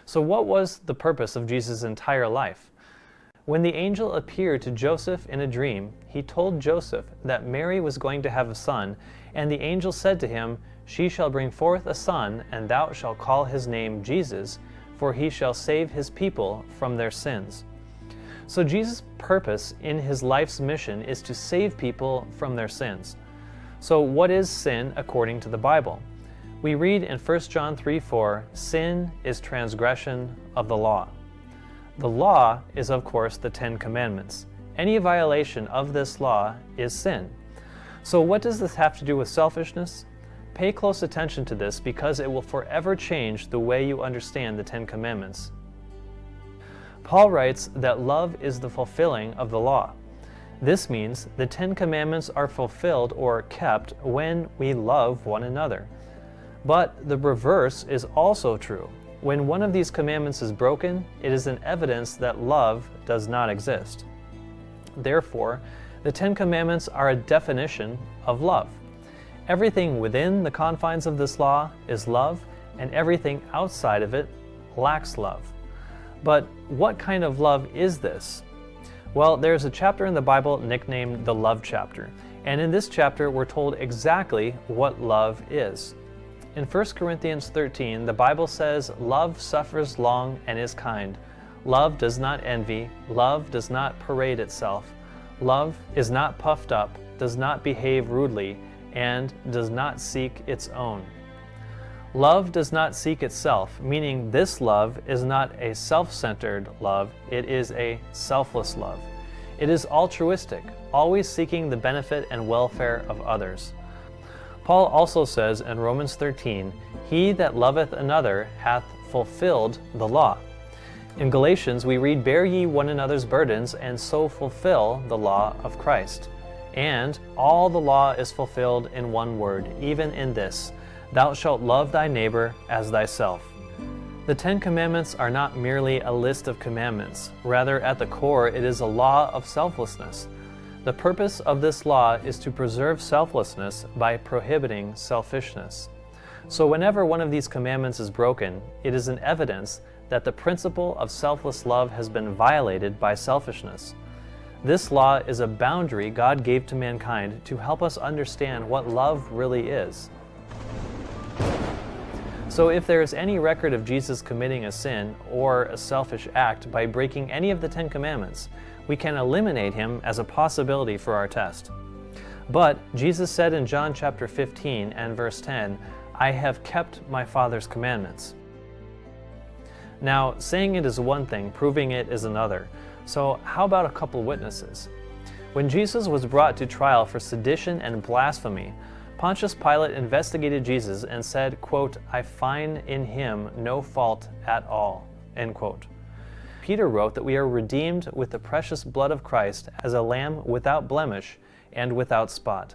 So what was the purpose of Jesus' entire life? When the angel appeared to Joseph in a dream, he told Joseph that Mary was going to have a son, and the angel said to him, "She shall bring forth a son, and thou shalt call his name Jesus, for he shall save his people from their sins." So Jesus' purpose in his life's mission is to save people from their sins. So what is sin according to the Bible? We read in 1 John 3:4, "Sin is transgression of the law." The law is, of course, the 10 Commandments. Any violation of this law is sin. So what does this have to do with selfishness? Pay close attention to this, because it will forever change the way you understand the 10 Commandments. Paul writes that love is the fulfilling of the law. This means the 10 Commandments are fulfilled or kept when we love one another. But the reverse is also true. When one of these commandments is broken, it is an evidence that love does not exist. Therefore, the 10 Commandments are a definition of love. Everything within the confines of this law is love, and everything outside of it lacks love. But what kind of love is this? Well, there's a chapter in the Bible nicknamed the Love Chapter, and in this chapter we're told exactly what love is. In 1 Corinthians 13, the Bible says, "Love suffers long and is kind. Love does not envy. Love does not parade itself. Love is not puffed up, does not behave rudely, and does not seek its own." Love does not seek itself, meaning this love is not a self-centered love, it is a selfless love. It is altruistic, always seeking the benefit and welfare of others. Paul also says in Romans 13, "He that loveth another hath fulfilled the law." In Galatians we read, "Bear ye one another's burdens, and so fulfill the law of Christ." And all the law is fulfilled in one word, even in this, "Thou shalt love thy neighbor as thyself." The 10 Commandments are not merely a list of commandments. Rather, at the core, it is a law of selflessness. The purpose of this law is to preserve selflessness by prohibiting selfishness. So whenever one of these commandments is broken, it is an evidence that the principle of selfless love has been violated by selfishness. This law is a boundary God gave to mankind to help us understand what love really is. So if there is any record of Jesus committing a sin or a selfish act by breaking any of the 10 Commandments, we can eliminate him as a possibility for our test. But Jesus said in John chapter 15 and verse 10, "I have kept my Father's commandments." Now, saying it is one thing, proving it is another. So how about a couple witnesses? When Jesus was brought to trial for sedition and blasphemy, Pontius Pilate investigated Jesus and said, quote, "I find in him no fault at all," end quote. Peter wrote that we are redeemed with the precious blood of Christ as a lamb without blemish and without spot.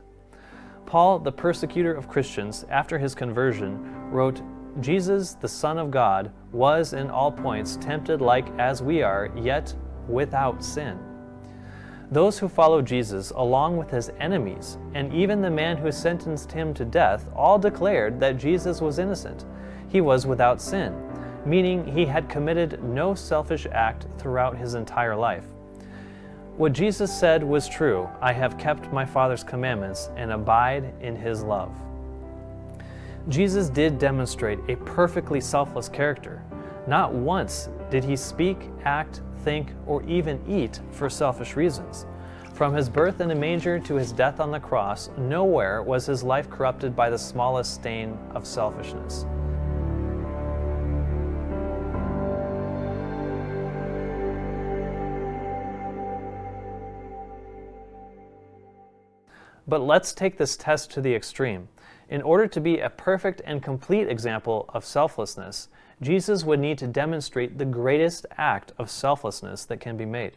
Paul, the persecutor of Christians, after his conversion, wrote, "Jesus, the Son of God, was in all points tempted like as we are, yet without sin." Those who follow Jesus, along with his enemies, and even the man who sentenced him to death, all declared that Jesus was innocent. He was without sin, meaning he had committed no selfish act throughout his entire life. What Jesus said was true: "I have kept my Father's commandments and abide in his love." Jesus did demonstrate a perfectly selfless character. Not once did he speak, act, think, or even eat for selfish reasons. From his birth in a manger to his death on the cross, nowhere was his life corrupted by the smallest stain of selfishness. But let's take this test to the extreme. In order to be a perfect and complete example of selflessness, Jesus would need to demonstrate the greatest act of selflessness that can be made.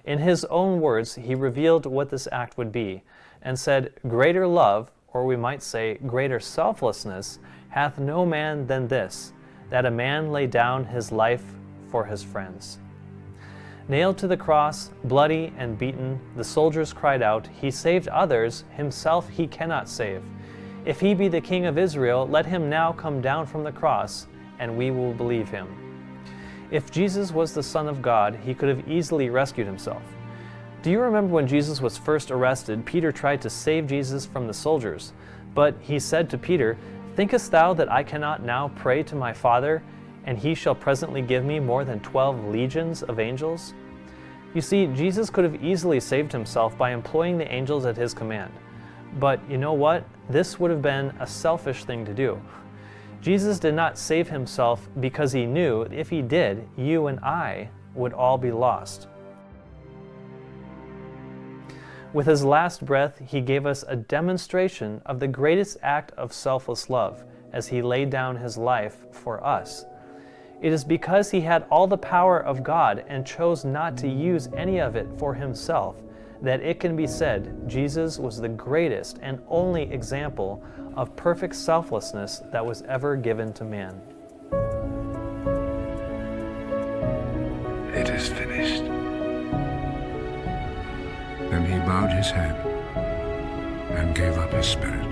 In his own words, he revealed what this act would be and said, "Greater love or we might say greater selflessness, hath no man than this, that a man lay down his life for his friends. Nailed to the cross, bloody and beaten, the soldiers cried out, He saved others, himself he cannot save. If he be the King of Israel, let him now come down from the cross, and we will believe him. If Jesus was the Son of God, he could have easily rescued himself. Do you remember when Jesus was first arrested, Peter tried to save Jesus from the soldiers? But he said to Peter, Thinkest thou that I cannot now pray to my Father, and he shall presently give me more than 12 legions of angels? You see, Jesus could have easily saved himself by employing the angels at his command. But you know what? This would have been a selfish thing to do. Jesus did not save himself because he knew if he did, you and I would all be lost. With his last breath, he gave us a demonstration of the greatest act of selfless love as he laid down his life for us. It is because he had all the power of God and chose not to use any of it for himself that it can be said Jesus was the greatest and only example of perfect selflessness that was ever given to man. It is finished. Then he bowed his head and gave up his spirit.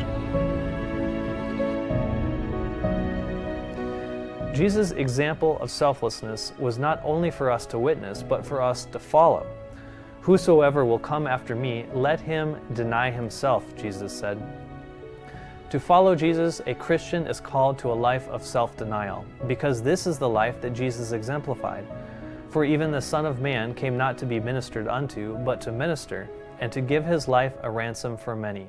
Jesus' example of selflessness was not only for us to witness, but for us to follow. Whosoever will come after me, let him deny himself, Jesus said. To follow Jesus, a Christian is called to a life of self-denial, because this is the life that Jesus exemplified. For even the Son of Man came not to be ministered unto, but to minister, and to give his life a ransom for many.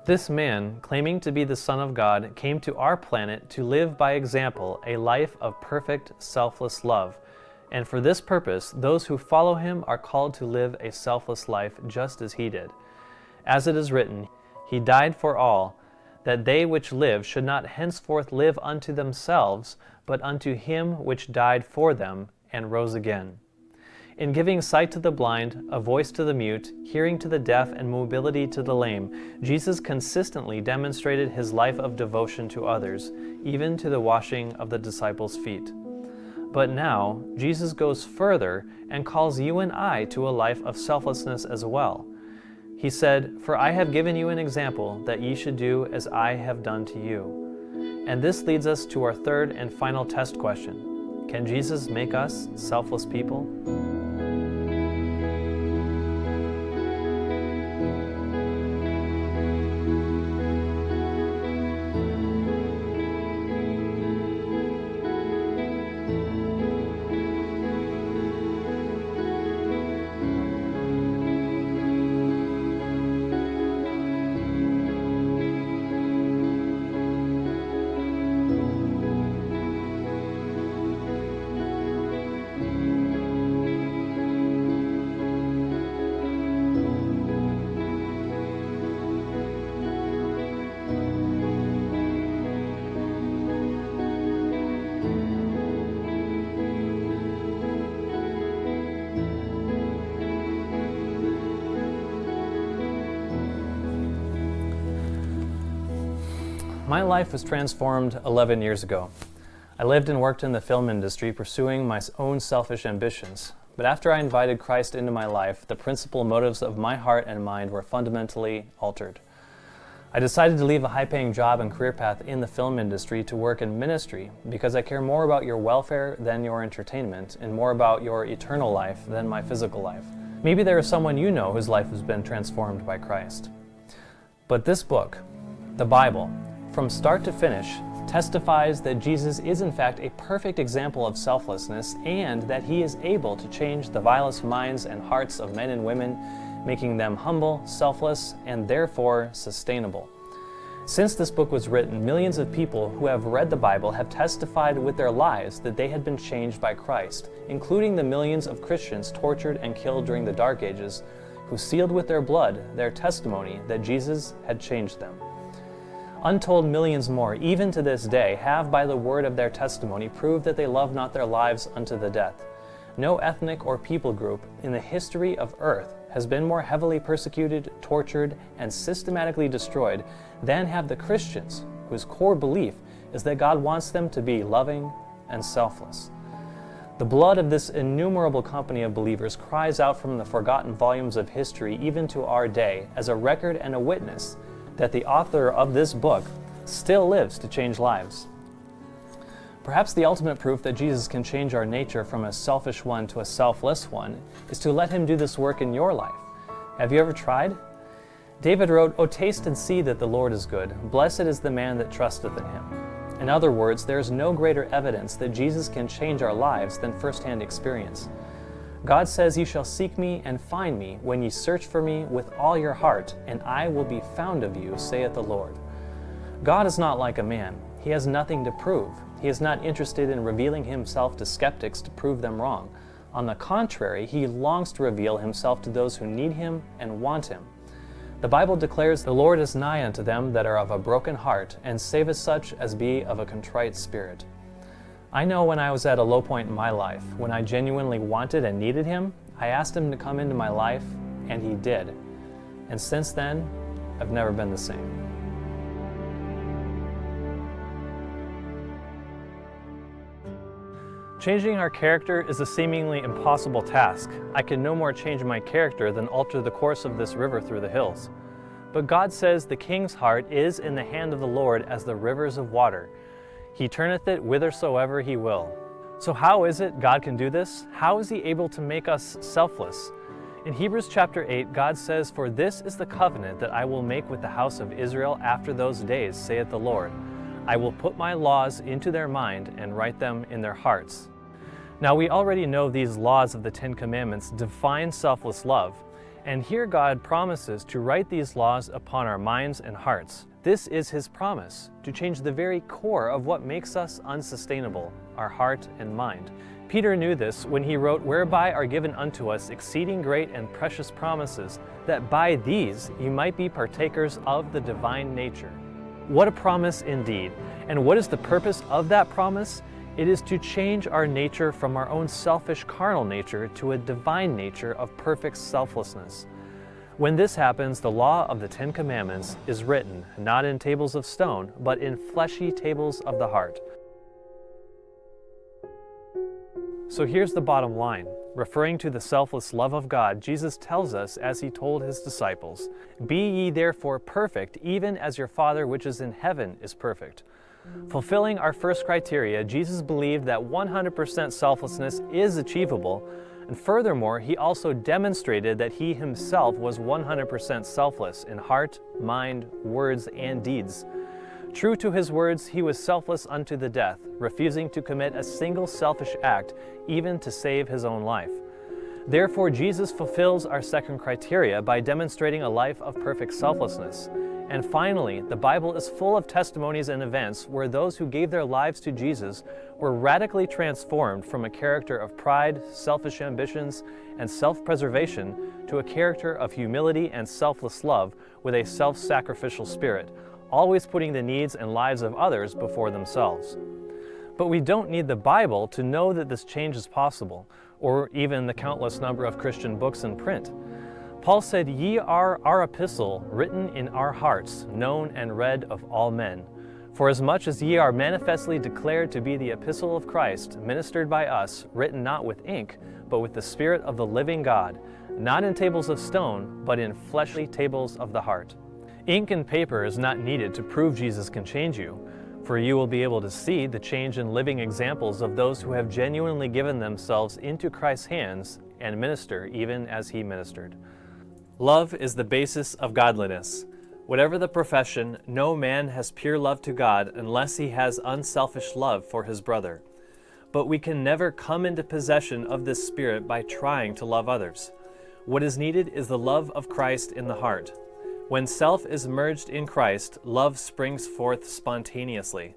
This man, claiming to be the Son of God, came to our planet to live by example a life of perfect, selfless love. And for this purpose, those who follow him are called to live a selfless life just as he did. As it is written, He died for all, that they which live should not henceforth live unto themselves, but unto him which died for them and rose again. In giving sight to the blind, a voice to the mute, hearing to the deaf, and mobility to the lame, Jesus consistently demonstrated his life of devotion to others, even to the washing of the disciples' feet. But now, Jesus goes further and calls you and I to a life of selflessness as well. He said, For I have given you an example that ye should do as I have done to you. And this leads us to our third and final test question. Can Jesus make us selfless people? My life was transformed 11 years ago. I lived and worked in the film industry pursuing my own selfish ambitions. But after I invited Christ into my life, the principal motives of my heart and mind were fundamentally altered. I decided to leave a high-paying job and career path in the film industry to work in ministry because I care more about your welfare than your entertainment and more about your eternal life than my physical life. Maybe there is someone you know whose life has been transformed by Christ. But this book, the Bible, from start to finish, testifies that Jesus is in fact a perfect example of selflessness and that he is able to change the vilest minds and hearts of men and women, making them humble, selfless, and therefore sustainable. Since this book was written, millions of people who have read the Bible have testified with their lives that they had been changed by Christ, including the millions of Christians tortured and killed during the Dark Ages, who sealed with their blood their testimony that Jesus had changed them. Untold millions more, even to this day, have by the word of their testimony proved that they love not their lives unto the death. No ethnic or people group in the history of earth has been more heavily persecuted, tortured, and systematically destroyed than have the Christians, whose core belief is that God wants them to be loving and selfless. The blood of this innumerable company of believers cries out from the forgotten volumes of history even to our day as a record and a witness that the author of this book still lives to change lives. Perhaps the ultimate proof that Jesus can change our nature from a selfish one to a selfless one is to let him do this work in your life. Have you ever tried? David wrote, "O taste and see that the Lord is good. Blessed is the man that trusteth in him." In other words, there is no greater evidence that Jesus can change our lives than first-hand experience. God says, "Ye shall seek me and find me when ye search for me with all your heart, and I will be found of you, saith the Lord." God is not like a man. He has nothing to prove. He is not interested in revealing himself to skeptics to prove them wrong. On the contrary, he longs to reveal himself to those who need him and want him. The Bible declares, "The Lord is nigh unto them that are of a broken heart, and saveth such as be of a contrite spirit." I know when I was at a low point in my life, when I genuinely wanted and needed him, I asked him to come into my life, and he did. And since then, I've never been the same. Changing our character is a seemingly impossible task. I can no more change my character than alter the course of this river through the hills. But God says the king's heart is in the hand of the Lord as the rivers of water. He turneth it whithersoever he will. So how is it God can do this? How is he able to make us selfless? In Hebrews chapter 8, God says, "For this is the covenant that I will make with the house of Israel after those days, saith the Lord. I will put my laws into their mind and write them in their hearts." Now we already know these laws of the Ten Commandments define selfless love, and here God promises to write these laws upon our minds and hearts. This is his promise, to change the very core of what makes us unsustainable, our heart and mind. Peter knew this when he wrote, "Whereby are given unto us exceeding great and precious promises, that by these ye might be partakers of the divine nature." What a promise indeed. And what is the purpose of that promise? It is to change our nature from our own selfish carnal nature to a divine nature of perfect selflessness. When this happens, the law of the Ten Commandments is written, not in tables of stone, but in fleshy tables of the heart. So here's the bottom line. Referring to the selfless love of God, Jesus tells us, as he told his disciples, "Be ye therefore perfect, even as your Father which is in heaven is perfect." Fulfilling our first criteria, Jesus believed that 100% selflessness is achievable, and furthermore, he also demonstrated that he himself was 100% selfless in heart, mind, words, and deeds. True to his words, he was selfless unto the death, refusing to commit a single selfish act, even to save his own life. Therefore, Jesus fulfills our second criteria by demonstrating a life of perfect selflessness. And finally, the Bible is full of testimonies and events where those who gave their lives to Jesus were radically transformed from a character of pride, selfish ambitions, and self-preservation to a character of humility and selfless love with a self-sacrificial spirit, always putting the needs and lives of others before themselves. But we don't need the Bible to know that this change is possible, or even the countless number of Christian books in print. Paul said, "Ye are our epistle, written in our hearts, known and read of all men. For as much as ye are manifestly declared to be the epistle of Christ, ministered by us, written not with ink, but with the Spirit of the living God, not in tables of stone, but in fleshly tables of the heart." Ink and paper is not needed to prove Jesus can change you, for you will be able to see the change in living examples of those who have genuinely given themselves into Christ's hands and minister even as he ministered. Love is the basis of godliness. Whatever the profession, no man has pure love to God unless he has unselfish love for his brother. But we can never come into possession of this spirit by trying to love others. What is needed is the love of Christ in the heart. When self is merged in Christ, love springs forth spontaneously.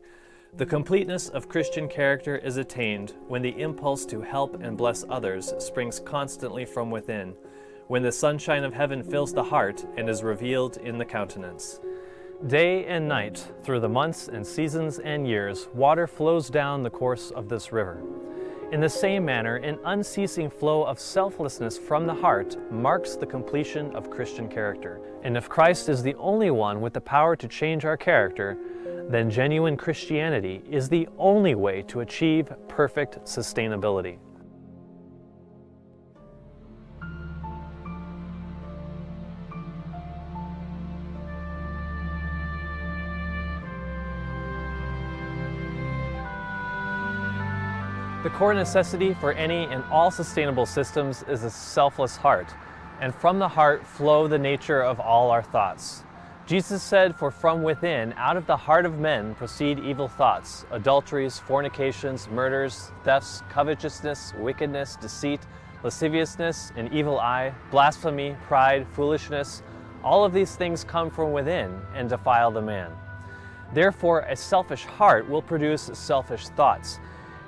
The completeness of Christian character is attained when the impulse to help and bless others springs constantly from within, when the sunshine of heaven fills the heart and is revealed in the countenance. Day and night, through the months and seasons and years, water flows down the course of this river. In the same manner, an unceasing flow of selflessness from the heart marks the completion of Christian character. And if Christ is the only one with the power to change our character, then genuine Christianity is the only way to achieve perfect sustainability. The core necessity for any and all sustainable systems is a selfless heart, and from the heart flow the nature of all our thoughts. Jesus said, "For from within, out of the heart of men, proceed evil thoughts, adulteries, fornications, murders, thefts, covetousness, wickedness, deceit, lasciviousness, an evil eye, blasphemy, pride, foolishness. All of these things come from within and defile the man." Therefore, a selfish heart will produce selfish thoughts.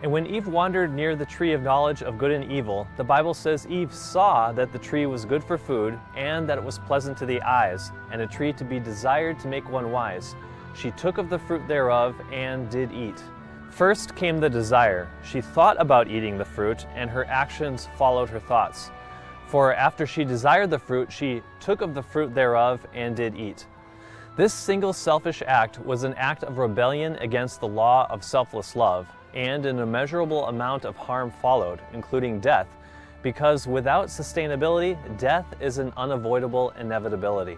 And when Eve wandered near the tree of knowledge of good and evil, the Bible says Eve saw that the tree was good for food, and that it was pleasant to the eyes, and a tree to be desired to make one wise. She took of the fruit thereof, and did eat. First came the desire. She thought about eating the fruit, and her actions followed her thoughts. For after she desired the fruit, she took of the fruit thereof, and did eat. This single selfish act was an act of rebellion against the law of selfless love, and an immeasurable amount of harm followed, including death, because without sustainability, death is an unavoidable inevitability.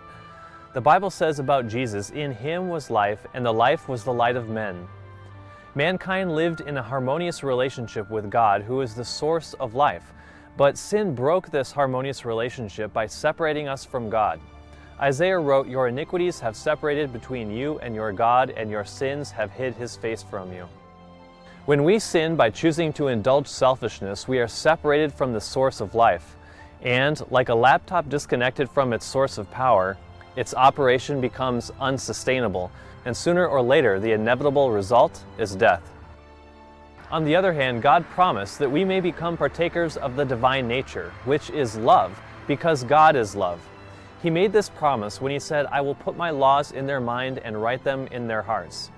The Bible says about Jesus, "In him was life, and the life was the light of men." Mankind lived in a harmonious relationship with God, who is the source of life, but sin broke this harmonious relationship by separating us from God. Isaiah wrote, "Your iniquities have separated between you and your God, and your sins have hid his face from you." When we sin by choosing to indulge selfishness, we are separated from the source of life. And like a laptop disconnected from its source of power, its operation becomes unsustainable, and sooner or later the inevitable result is death. On the other hand, God promised that we may become partakers of the divine nature, which is love, because God is love. He made this promise when he said, "I will put my laws in their mind and write them in their hearts."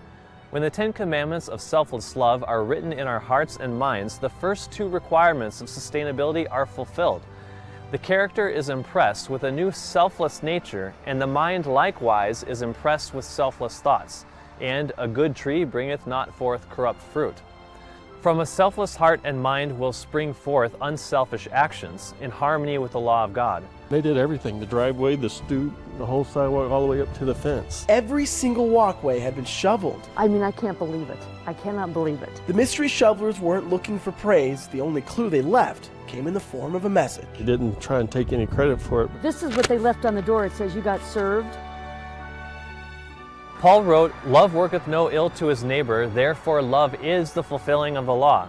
When the 10 Commandments of selfless love are written in our hearts and minds, the first 2 requirements of sustainability are fulfilled. The character is impressed with a new selfless nature, and the mind likewise is impressed with selfless thoughts. And a good tree bringeth not forth corrupt fruit. From a selfless heart and mind will spring forth unselfish actions in harmony with the law of God. They did everything, the driveway, the stoop, the whole sidewalk, all the way up to the fence. Every single walkway had been shoveled. I mean, I can't believe it. I cannot believe it. The mystery shovelers weren't looking for praise. The only clue they left came in the form of a message. They didn't try and take any credit for it. This is what they left on the door. It says, "You got served." Paul wrote, "Love worketh no ill to his neighbor, therefore love is the fulfilling of the law."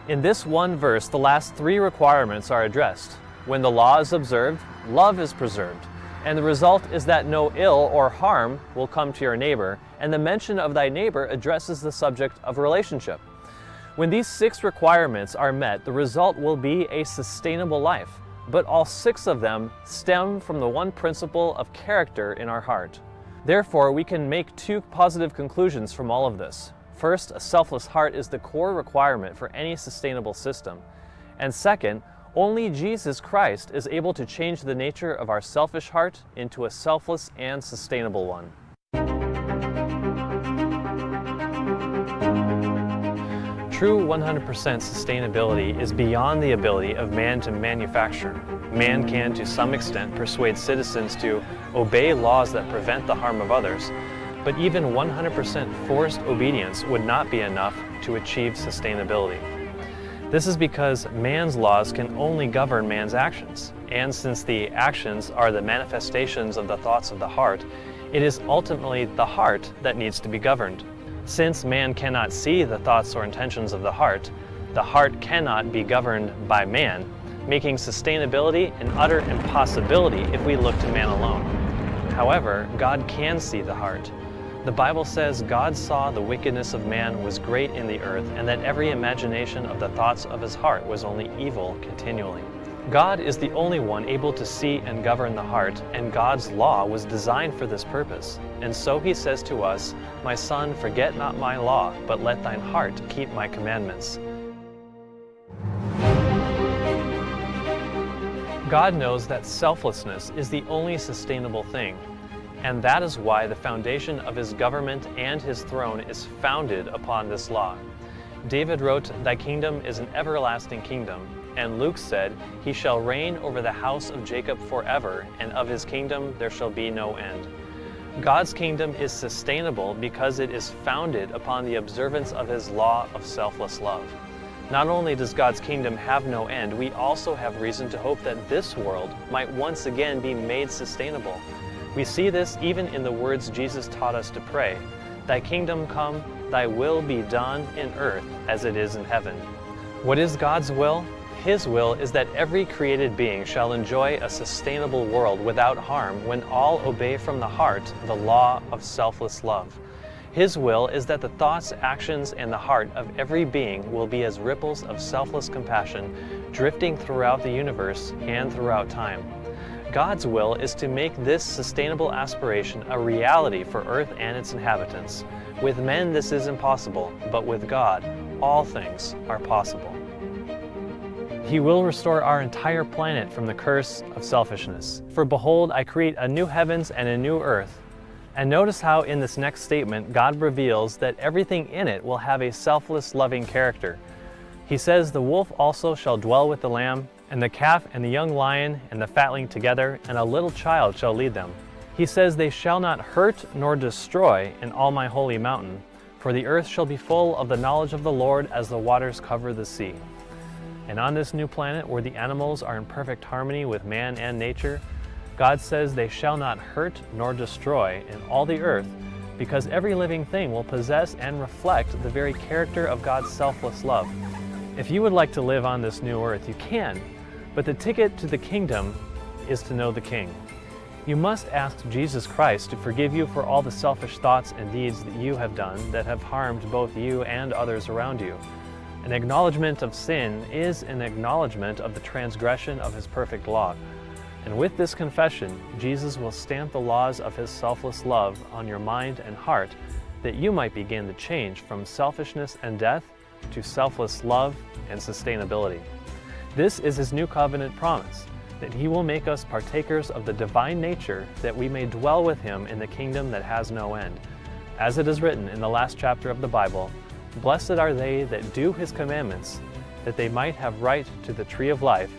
In this one verse, the last 3 requirements are addressed. When the law is observed, love is preserved, and the result is that no ill or harm will come to your neighbor, and the mention of thy neighbor addresses the subject of relationship. When these 6 requirements are met, the result will be a sustainable life, but all 6 of them stem from the one principle of character in our heart. Therefore, we can make 2 positive conclusions from all of this. First, a selfless heart is the core requirement for any sustainable system. And second, only Jesus Christ is able to change the nature of our selfish heart into a selfless and sustainable one. True 100% sustainability is beyond the ability of man to manufacture. Man can, to some extent, persuade citizens to obey laws that prevent the harm of others, but even 100% forced obedience would not be enough to achieve sustainability. This is because man's laws can only govern man's actions, and since the actions are the manifestations of the thoughts of the heart, it is ultimately the heart that needs to be governed. Since man cannot see the thoughts or intentions of the heart cannot be governed by man, making sustainability an utter impossibility if we look to man alone. However, God can see the heart. The Bible says God saw the wickedness of man was great in the earth, and that every imagination of the thoughts of his heart was only evil continually. God is the only one able to see and govern the heart, and God's law was designed for this purpose. And so he says to us, "My son, forget not my law, but let thine heart keep my commandments." God knows that selflessness is the only sustainable thing, and that is why the foundation of his government and his throne is founded upon this law. David wrote, "Thy kingdom is an everlasting kingdom," and Luke said, "He shall reign over the house of Jacob forever, and of his kingdom there shall be no end." God's kingdom is sustainable because it is founded upon the observance of his law of selfless love. Not only does God's kingdom have no end, we also have reason to hope that this world might once again be made sustainable. We see this even in the words Jesus taught us to pray, "Thy kingdom come, thy will be done in earth as it is in heaven." What is God's will? His will is that every created being shall enjoy a sustainable world without harm when all obey from the heart the law of selfless love. His will is that the thoughts, actions, and the heart of every being will be as ripples of selfless compassion drifting throughout the universe and throughout time. God's will is to make this sustainable aspiration a reality for earth and its inhabitants. With men this is impossible, but with God all things are possible. He will restore our entire planet from the curse of selfishness. "For behold, I create a new heavens and a new earth." And notice how in this next statement God reveals that everything in it will have a selfless, loving character. He says, "The wolf also shall dwell with the lamb, and the calf and the young lion and the fatling together, and a little child shall lead them." He says, "They shall not hurt nor destroy in all my holy mountain, for the earth shall be full of the knowledge of the Lord as the waters cover the sea." And on this new planet, where the animals are in perfect harmony with man and nature, God says they shall not hurt nor destroy in all the earth, because every living thing will possess and reflect the very character of God's selfless love. If you would like to live on this new earth, you can, but the ticket to the kingdom is to know the King. You must ask Jesus Christ to forgive you for all the selfish thoughts and deeds that you have done that have harmed both you and others around you. An acknowledgement of sin is an acknowledgement of the transgression of his perfect law. And with this confession, Jesus will stamp the laws of his selfless love on your mind and heart, that you might begin to change from selfishness and death to selfless love and sustainability. This is his new covenant promise, that he will make us partakers of the divine nature, that we may dwell with him in the kingdom that has no end. As it is written in the last chapter of the Bible, "Blessed are they that do his commandments, that they might have right to the tree of life,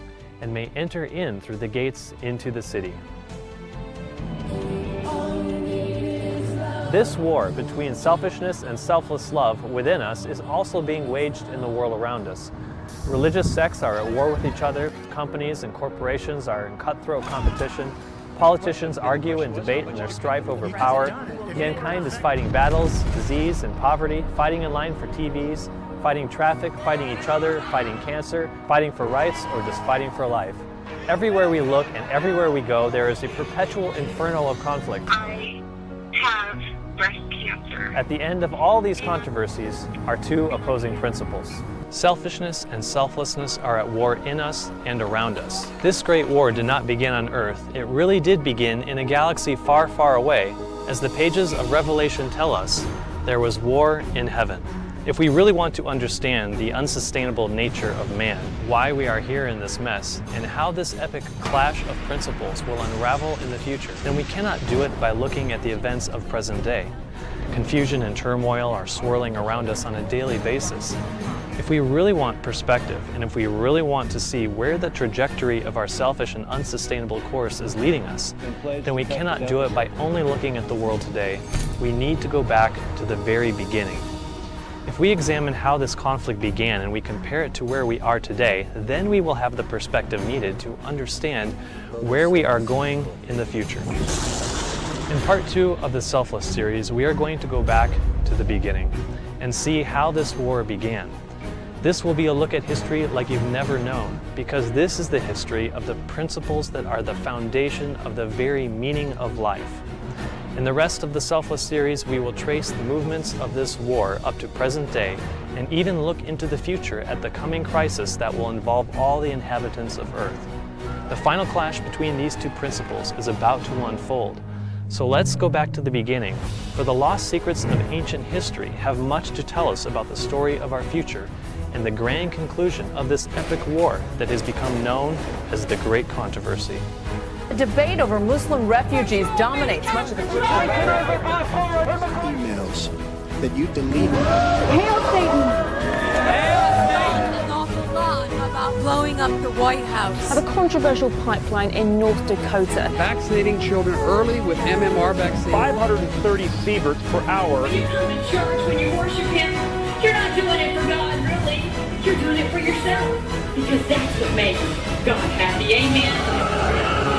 and may enter in through the gates into the city." This war between selfishness and selfless love within us is also being waged in the world around us. Religious sects are at war with each other, companies and corporations are in cutthroat competition, politicians argue and debate in their strife over power, mankind is fighting battles, disease and poverty, fighting in line for TVs, fighting traffic, fighting each other, fighting cancer, fighting for rights, or just fighting for life. Everywhere we look and everywhere we go, there is a perpetual inferno of conflict. I have breast cancer. At the end of all these controversies are two opposing principles. Selfishness and selflessness are at war in us and around us. This great war did not begin on Earth. It really did begin in a galaxy far, far away. As the pages of Revelation tell us, there was war in heaven. If we really want to understand the unsustainable nature of man, why we are here in this mess, and how this epic clash of principles will unravel in the future, then we cannot do it by looking at the events of present day. Confusion and turmoil are swirling around us on a daily basis. If we really want perspective, and if we really want to see where the trajectory of our selfish and unsustainable course is leading us, then we cannot do it by only looking at the world today. We need to go back to the very beginning. If we examine how this conflict began and we compare it to where we are today, then we will have the perspective needed to understand where we are going in the future. In part 2 of the Selfless series, we are going to go back to the beginning and see how this war began. This will be a look at history like you've never known, because this is the history of the principles that are the foundation of the very meaning of life. In the rest of the Selfless series, we will trace the movements of this war up to present day and even look into the future at the coming crisis that will involve all the inhabitants of Earth. The final clash between these two principles is about to unfold. So let's go back to the beginning, for the lost secrets of ancient history have much to tell us about the story of our future, and the grand conclusion of this epic war that has become known as the Great Controversy. A debate over Muslim refugees dominates much of the emails that you deleted. Hail Satan! An awful lot about blowing up the White House. Have a controversial pipeline in North Dakota. Vaccinating children early with MMR vaccine. 530 sieverts per hour. When you come to church, when you worship Him, you're not doing it for God, really. You're doing it for yourself. Because that's what makes God happy. Amen.